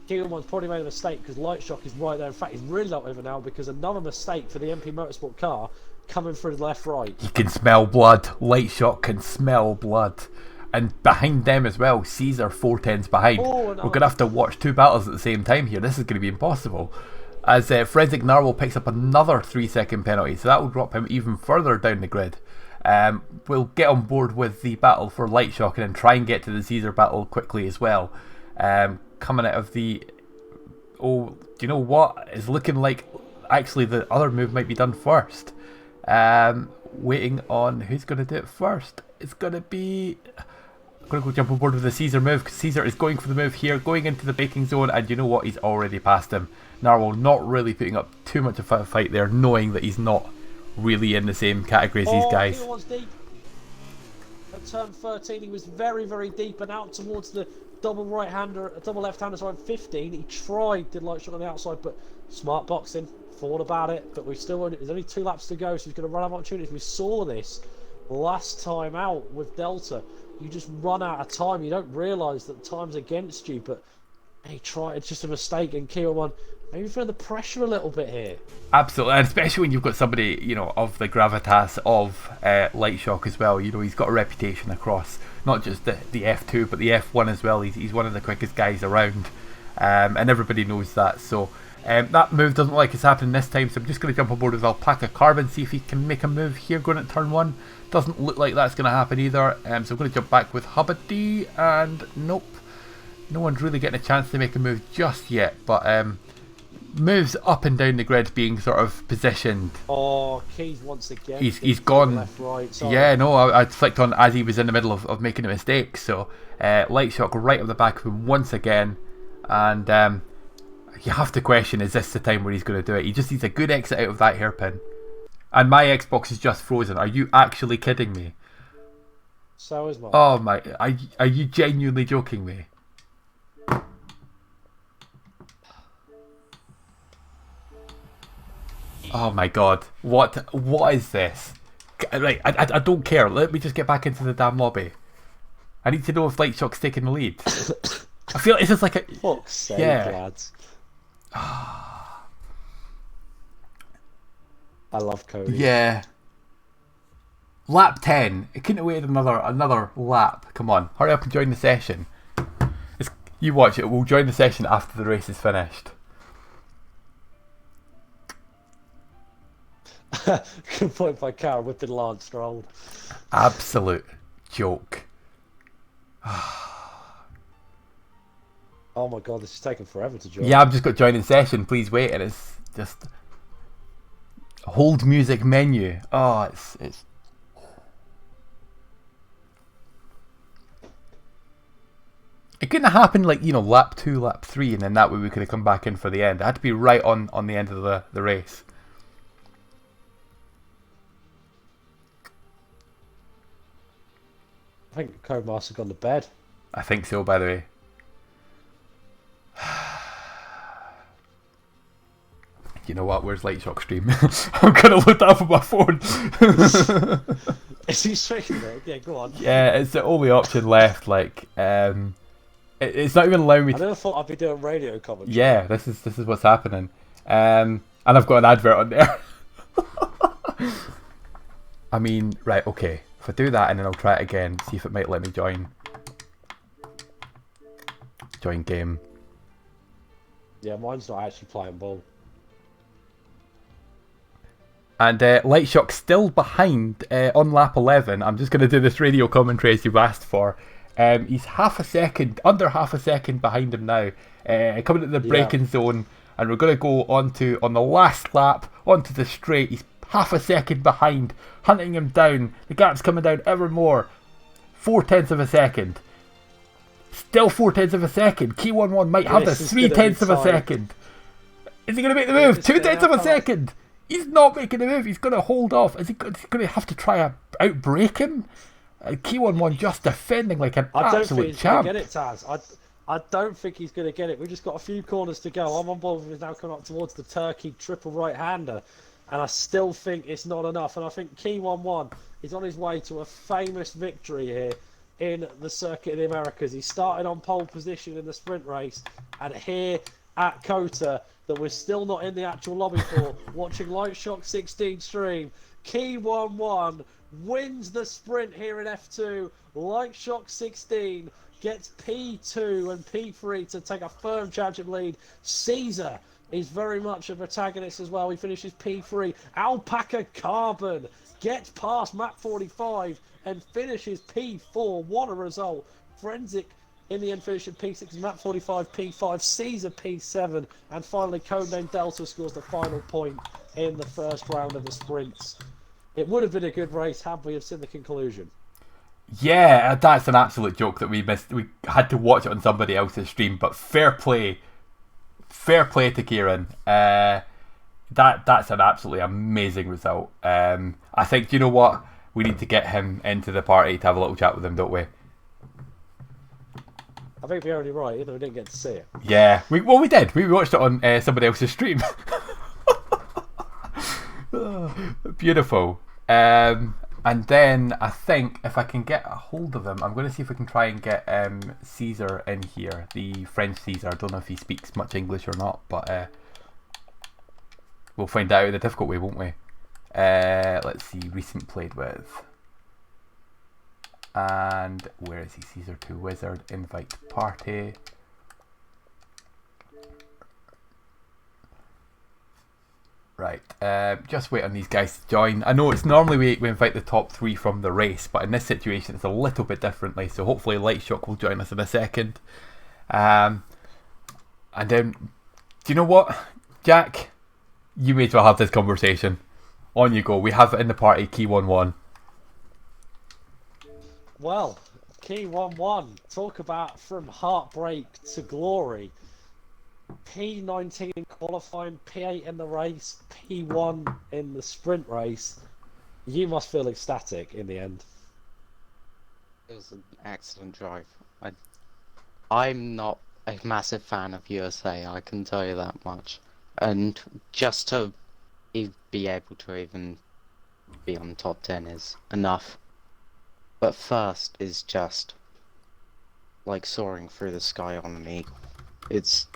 Kieran's probably made a mistake because Lightshock is right there. In fact, he's really not over now because another mistake for the MP Motorsport car coming through the left-right. He can smell blood. Lightshot can smell blood. And behind them as well, Caesar 410s behind. We're going to have to watch two battles at the same time here. This is going to be impossible. As Forensic Narwhal picks up another 3-second penalty, so that will drop him even further down the grid. We'll get on board with the battle for Lightshock and then try and get to the Caesar battle quickly as well. Coming out of the... Oh, do you know what? It's looking like actually the other move might be done first. Waiting on who's going to do it first. It's going to be... I'm going to go jump on board with the Caesar move, because Caesar is going for the move here, going into the baking zone, and you know what? He's already passed him. Narwhal not really putting up too much of a fight there, knowing that he's not really in the same category as these guys. He was deep. At turn 13, he was very, very deep and out towards the double right-hander, double left-hander, sorry, 15. He tried, did like shot on the outside, but smart boxing, thought about it, but there's only 2 laps to go, so he's going to run out of opportunities. We saw this last time out with Delta. You just run out of time. You don't realise that time's against you, but he tried. It's just a mistake, and Kieran maybe feeling the pressure a little bit here. Absolutely, and especially when you've got somebody, you know, of the gravitas of Lightshock as well. You know, he's got a reputation across not just the F2 but the F1 as well. He's one of the quickest guys around, and everybody knows that. So that move doesn't look like it's happening this time, so I'm just going to jump on board with Alpaca Carbon, see if he can make a move here going at turn 1. Doesn't look like that's going to happen either, so I'm going to jump back with Hubbardie, and nope, no one's really getting a chance to make a move just yet, but moves up and down the grid being sort of positioned. Oh, Keys once again. He's gone. Left, right, yeah, no, I flicked on as he was in the middle of making a mistake, so Lightshock right up the back of him once again, and you have to question, is this the time where he's going to do it? He just needs a good exit out of that hairpin. And my Xbox is just frozen. Are you actually kidding me? So is mine. Oh my, are you genuinely joking me? Oh my god, what is this? Right, I don't care, let me just get back into the damn lobby. I need to know if Lightshock's taking the lead. I feel like it's just like a... Fuck's sake, yeah. lads. I love Cody. Yeah. Lap 10. It couldn't have waited another lap. Come on, hurry up and join the session. You watch it. We'll join the session after the race is finished. Good point by Carol, whipping Lance Stroll. Absolute joke. Oh my god, this is taking forever to join. Yeah, I've just got join in session. Please wait, and it's just hold music menu. Oh, it's. It couldn't have happened like, lap 2, lap 3, and then that way we could have come back in for the end. It had to be right on the end of the race. I think Codemaster gone to bed. I think so, by the way. You know what? Where's Lightshock Stream? I'm gonna look that up on my phone. Is he streaming it? Yeah, go on. Yeah, it's the only option left. Like, it's not even allowing me. I never thought I'd be doing radio commentary. Yeah, this is what's happening. And I've got an advert on there. I mean, right, okay. If I do that and then I'll try it again, see if it might let me join. Join game. Yeah, mine's not actually playing ball. And Lightshock's still behind on lap 11. I'm just going to do this radio commentary as you've asked for. He's under half a second behind him now. Coming to the braking zone. And we're going to go on the last lap, onto the straight. He's half a second behind, hunting him down. The gap's coming down ever more. 0.4 of a second. Still 0.4 of a second. Key 1-1 might have this. 0.3 of a second. Is he going to make the move? 0.2 of a second. He's not making a move. He's going to hold off. Is he going to have to try outbrake him? Key 1-1 just defending like an absolute champ. I don't think he's going to get it, Taz. I don't think he's going to get it. We've just got a few corners to go. I'm on board with him now coming up towards the Turkey triple right-hander. And I still think it's not enough. And I think Key 1-1 is on his way to a famous victory here in the Circuit of the Americas. He started on pole position in the sprint race. And here at COTA, that we're still not in the actual lobby for, watching Lightshock 16 stream, Key 1-1 wins the sprint here in F2. Lightshock 16 gets P2 and P3 to take a firm championship lead. Caesar is very much a protagonist as well. He finishes P3. Alpaca Carbon gets past map 45 and finishes P4. What a result. Forensic in the end finishing P6, map 45, P5, Caesar P7, and finally Codename Delta scores the final point in the first round of the sprints. It would have been a good race had we have seen the conclusion. Yeah, that's an absolute joke that we missed. We had to watch it on somebody else's stream, but fair play to Kieran. That's an absolutely amazing result. I think, you know what? We need to get him into the party to have a little chat with him, don't we? I think we're only right, either we didn't get to see it. Yeah, we did. We watched it on somebody else's stream. Beautiful. And then I think if I can get a hold of him, I'm going to see if we can try and get Caesar in here, the French Caesar. I don't know if he speaks much English or not, but we'll find out in a difficult way, won't we? Let's see, recent played with. And where is he? Caesar 2 Wizard, invite party. Right, just wait on these guys to join. I know it's normally we invite the top 3 from the race, but in this situation it's a little bit differently, so hopefully Lightshock will join us in a second. And then, do you know what, Jack? You may as well have this conversation. On you go. We have it in the party, Key 1-1. Well, Key 1-1, talk about from heartbreak to glory. P19 in qualifying, P8 in the race, P1 in the sprint race. You must feel ecstatic in the end. It was an excellent drive. I'm not a massive fan of USA, I can tell you that much. And just to be able to even be on top 10 is enough. But first is just like soaring through the sky on an eagle. It's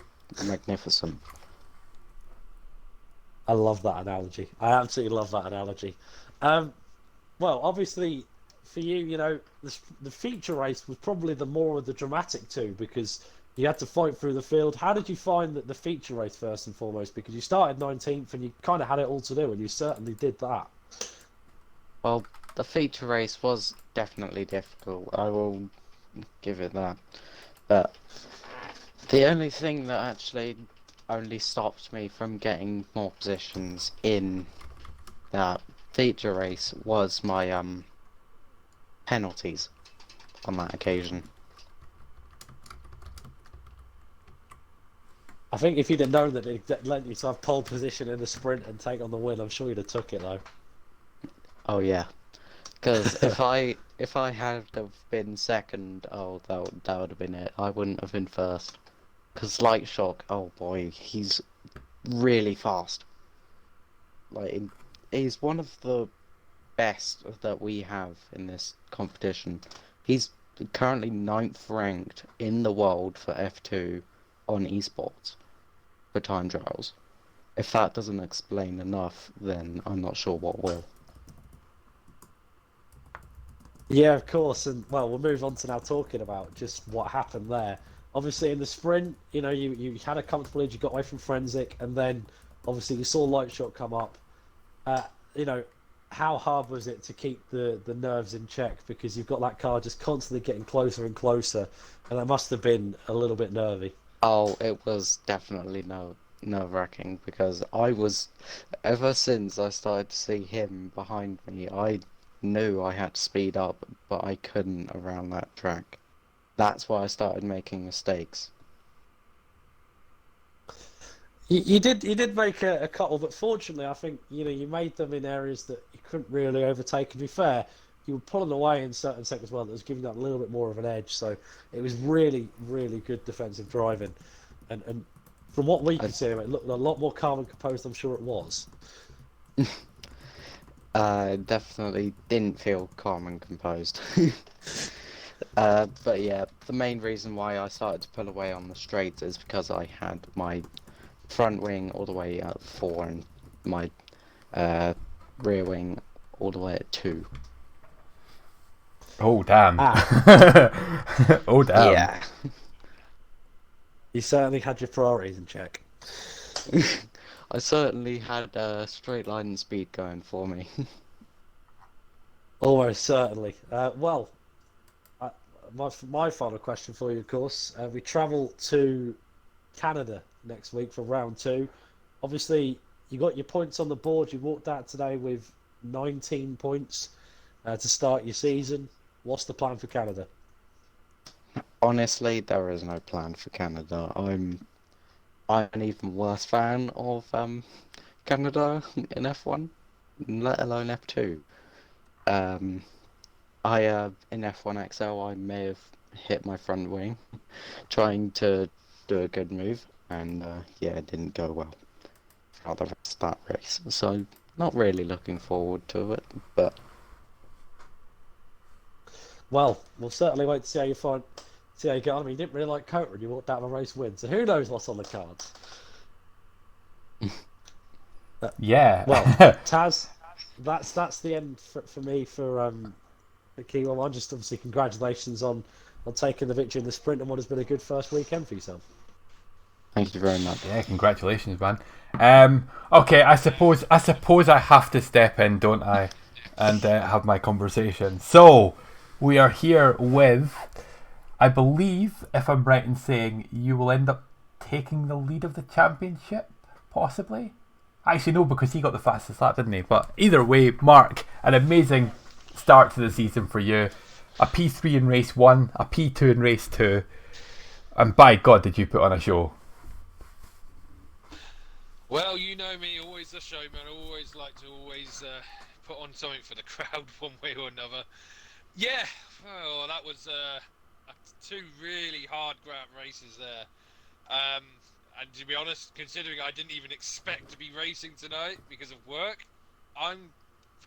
magnificent. I love that analogy. I absolutely love that analogy. well, obviously, for you, the feature race was probably the more of the dramatic two because you had to fight through the field. How did you find that the feature race first and foremost? Because you started 19th and you kind of had it all to do, and you certainly did that. Well, the feature race was definitely difficult. I will give it that. But the only thing that actually only stopped me from getting more positions in that feature race was my penalties on that occasion. I think if you'd have known that it lent you to have pole position in the sprint and take on the win, I'm sure you'd have took it though. Oh yeah, because if I had have been second, oh that would have been it. I wouldn't have been first. Because Light Shock, oh boy, he's really fast. Like he's one of the best that we have in this competition. He's currently 9th ranked in the world for F2 on esports for time trials. If that doesn't explain enough, then I'm not sure what will. Yeah, of course, and well, we'll move on to now talking about just what happened there. Obviously, in the sprint, you had a comfortable lead, you got away from Forensic, and then obviously you saw Light Shot come up. Uh, you know, how hard was it to keep the nerves in check because you've got that car just constantly getting closer and closer, and that must have been a little bit nervy. Oh, it was definitely nerve-wracking because I was, ever since I started to see him behind me, I knew I had to speed up, but I couldn't around that track. That's why I started making mistakes. You did make a couple, but fortunately, I think you made them in areas that you couldn't really overtake. And to be fair, you were pulling away in certain sectors as well that was giving that a little bit more of an edge. So it was really, really good defensive driving, and from what we could see, it looked a lot more calm and composed. I'm sure it was. Definitely didn't feel calm and composed. But yeah, the main reason why I started to pull away on the straights is because I had my front wing all the way at 4 and my rear wing all the way at 2. Oh damn! Oh damn! Yeah. You certainly had your priorities in check. I certainly had straight line speed going for me. Almost certainly. Well, my final question for you, of course. We travel to Canada next week for round 2. Obviously, you got your points on the board. You walked out today with 19 points to start your season. What's the plan for Canada? Honestly, there is no plan for Canada. I'm an even worse fan of Canada in F1, let alone F2. I in F1XL I may have hit my front wing trying to do a good move, and yeah, it didn't go well throughout the rest of that race. So not really looking forward to it, but Well, we'll certainly wait to see how you get on. I mean, you didn't really like Coter and you walked out of a race win, so who knows what's on the cards. Yeah. Well, Taz, that's the end for me for the Key 1. Just obviously congratulations on taking the victory in the sprint and what has been a good first weekend for yourself. thank you very much. Yeah, congratulations, man. Okay, I suppose I have to step in, don't I, and have my conversation. So we are here with, I believe, if I'm right in saying, you will end up taking the lead of the championship, possibly. Actually, no, because he got the fastest lap, didn't he? But either way, Mark, an amazing start to the season for you. A P3 in race 1, a P2 in race 2, and by God, did you put on a show? Well, you know me, always a showman. I always like to put on something for the crowd, one way or another. Yeah, well, that was 2 really hard ground races there. And to be honest, considering I didn't even expect to be racing tonight because of work, I'm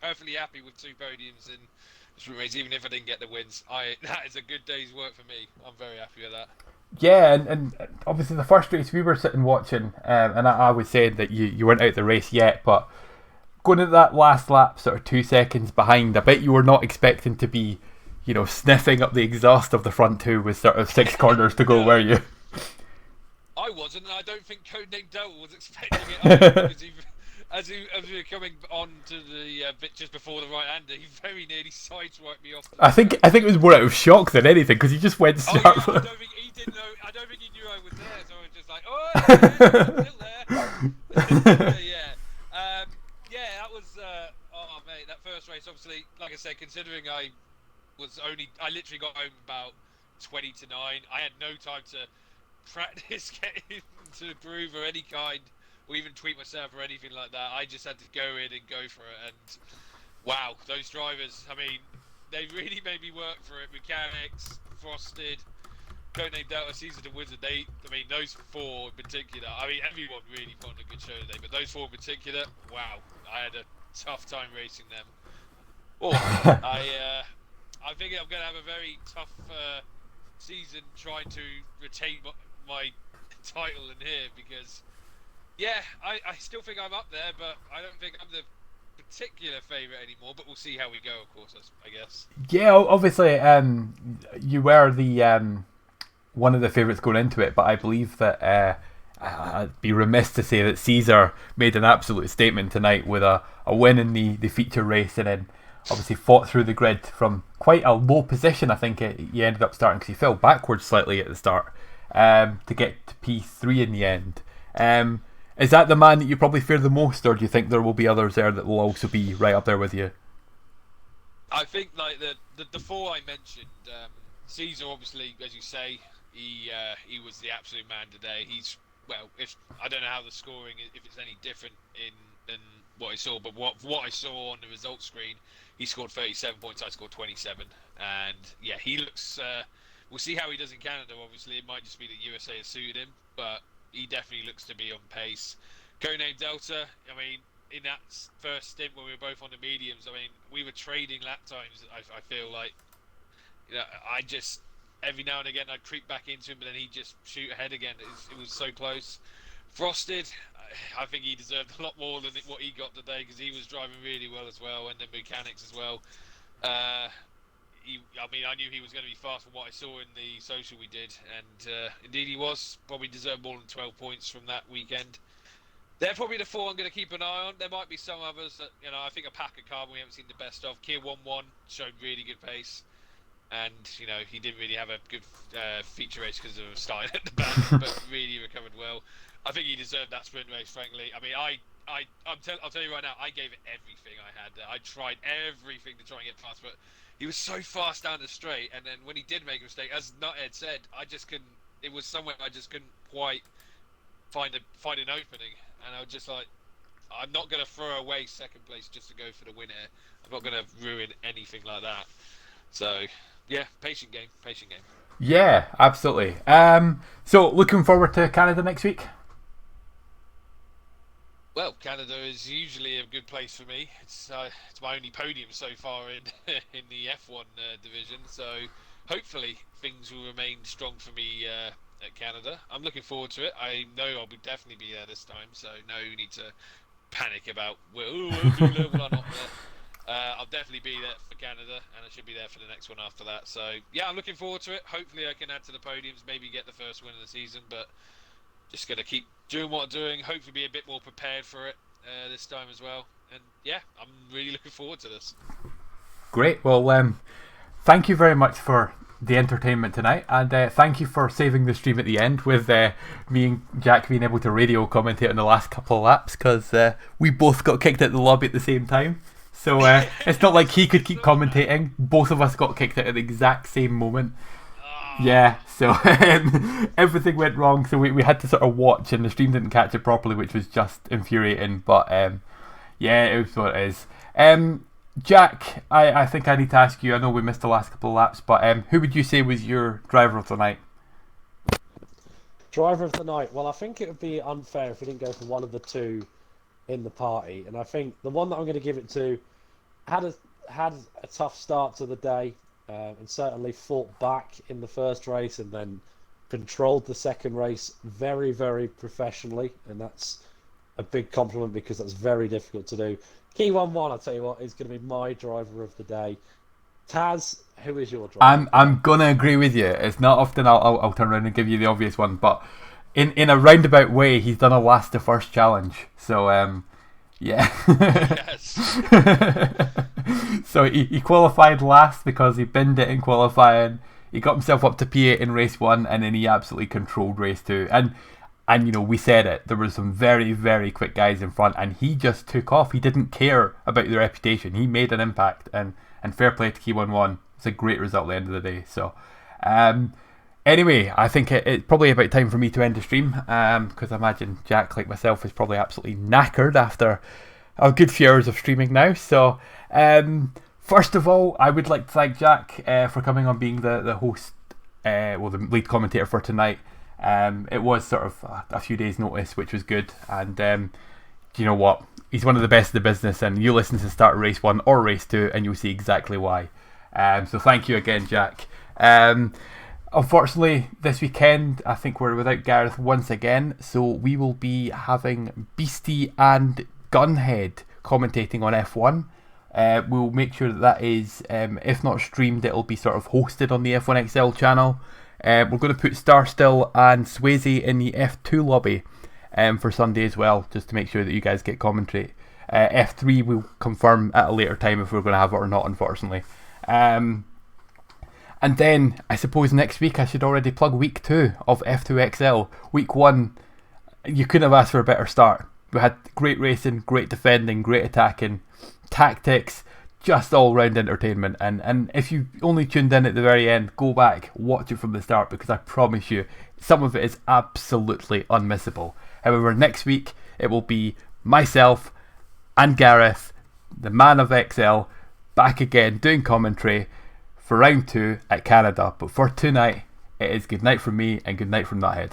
perfectly happy with 2 podiums in sprint race, even if I didn't get the wins. That is a good day's work for me. I'm very happy with that. Yeah, and obviously the first race we were sitting watching, and I was saying that you weren't out the race yet, but going at that last lap, sort of 2 seconds behind, I bet you were not expecting to be, you know, sniffing up the exhaust of the front two with sort of 6 corners to go, No. were you? I wasn't, and I don't think Codename Delta was expecting it either, because as we were coming on to the bit just before the right-hander, he very nearly sideswiped me off. I think it was more out of shock than anything, because he just went Oh straight. yeah, I don't think he didn't know. I don't think he knew I was there, so I was just like, oh, yeah, I'm still there. Yeah, that was. Oh mate, that first race, obviously, like I said, considering I literally got home about 20 to 9. I had no time to practice getting to the groove or any kind, or even tweak myself or anything like that. I just had to go in and go for it, and wow, those drivers, I mean, they really made me work for it. Mechanics, Frosted, Codename Delta, Caesar the Wizard, I mean, those 4 in particular, I mean, everyone really put on a good show today, but those 4 in particular, wow, I had a tough time racing them. Oh, I think I'm going to have a very tough season trying to retain my title in here, because yeah, I still think I'm up there, but I don't think I'm the particular favourite anymore, but we'll see how we go, of course, I guess. Yeah, obviously, you were the one of the favourites going into it, but I believe that I'd be remiss to say that Caesar made an absolute statement tonight with a win in the feature race, and then obviously fought through the grid from quite a low position. I think he ended up starting, because he fell backwards slightly at the start, to get to P3 in the end. Is that the man that you probably fear the most, or do you think there will be others there that will also be right up there with you? I think like the 4 I mentioned, Caesar, obviously, as you say, he was the absolute man today. He's, well, if I don't know how the scoring, if it's any different than what I saw, but what I saw on the results screen, he scored 37 points. I scored 27, and yeah, he looks. We'll see how he does in Canada. Obviously, it might just be that USA has suited him, but he definitely looks to be on pace. Codename Delta, I mean, in that first stint when we were both on the mediums, I mean, we were trading lap times. I feel like, you know, I just every now and again I'd creep back into him, but then he'd just shoot ahead again. It was so close. Frosted, I think he deserved a lot more than what he got today, because he was driving really well as well, and the mechanics as well. I mean, I knew he was going to be fast from what I saw in the social we did, and indeed he was. Probably deserved more than 12 points from that weekend. They're probably the 4 I'm going to keep an eye on. There might be some others that, you know, I think a Packer Carbon we haven't seen the best of. Kier 1-1 showed really good pace, and, you know, he didn't really have a good feature race because of starting at the back, but really recovered well. I think he deserved that sprint race, frankly. I mean, I'll tell you right now, I gave it everything I had there. I tried everything to try and get past, but he was so fast down the straight, and then when he did make a mistake, as Nuthead said, I just couldn't. It was somewhere I just couldn't quite find an opening, and I was just like, I'm not going to throw away second place just to go for the win here. I'm not going to ruin anything like that. So yeah, patient game. Yeah, absolutely. So looking forward to Canada next week. Well, Canada is usually a good place for me. It's my only podium so far in in the F1 division. So hopefully things will remain strong for me at Canada. I'm looking forward to it. I know I'll definitely be there this time. So no need to panic about will I be level or not. I'll definitely be there for Canada, and I should be there for the next one after that. So yeah, I'm looking forward to it. Hopefully I can add to the podiums, maybe get the first win of the season, but just going to keep doing what I'm doing, hopefully be a bit more prepared for it this time as well. And yeah, I'm really looking forward to this. Great. Well, thank you very much for the entertainment tonight, and thank you for saving the stream at the end with me and Jack being able to radio commentate on the last couple of laps, because we both got kicked out of the lobby at the same time. So it's not like he could keep commentating. Both of us got kicked out at the exact same moment. Yeah, so everything went wrong, so we had to sort of watch, and the stream didn't catch it properly, which was just infuriating, but yeah, it was what it is. Jack, I think I need to ask you, I know we missed the last couple of laps, but who would you say was your driver of the night? Driver of the night? Well, I think it would be unfair if we didn't go for one of the 2 in the party, and I think the one that I'm going to give it to had a tough start to the day, and certainly fought back in the first race, and then controlled the second race very, very professionally, and that's a big compliment because that's very difficult to do. Key 1-1, I'll tell you what, is going to be my driver of the day. Taz, who is your driver? I'm gonna agree with you. It's not often I'll turn around and give you the obvious one, but in a roundabout way, he's done a last to first challenge. So yeah. Yes. So he qualified last because he binned it in qualifying. He got himself up to P8 in race 1, and then he absolutely controlled race 2. And you know, we said it, there were some very, very quick guys in front, and he just took off. He didn't care about the reputation. He made an impact, and fair play to Key 1-1. It's a great result at the end of the day. So anyway, I think it's probably about time for me to end the stream, because I imagine Jack, like myself, is probably absolutely knackered after a good few hours of streaming now. So first of all, I would like to thank Jack for coming on, being the host, the lead commentator for tonight. It was sort of a few days' notice, which was good. And you know what? He's one of the best in the business, and you listen to the start of race 1 or race 2, and you'll see exactly why. So thank you again, Jack. Unfortunately, this weekend, I think we're without Gareth once again, so we will be having Beastie and Gunhead commentating on F1. We'll make sure that is, if not streamed, it'll be sort of hosted on the F2XL channel. We're going to put Starstill and Swayze in the F2 lobby for Sunday as well, just to make sure that you guys get commentary. F3 will confirm at a later time if we're going to have it or not, unfortunately. And then, I suppose next week I should already plug week 2 of F2XL. Week 1, you couldn't have asked for a better start. We had great racing, great defending, great attacking, tactics, just all round entertainment. And if you only tuned in at the very end, go back, watch it from the start, because I promise you, some of it is absolutely unmissable. However, next week it will be myself and Gareth, the man of XL, back again doing commentary for round 2 at Canada. But for tonight, it is good night from me and good night from Nuthead.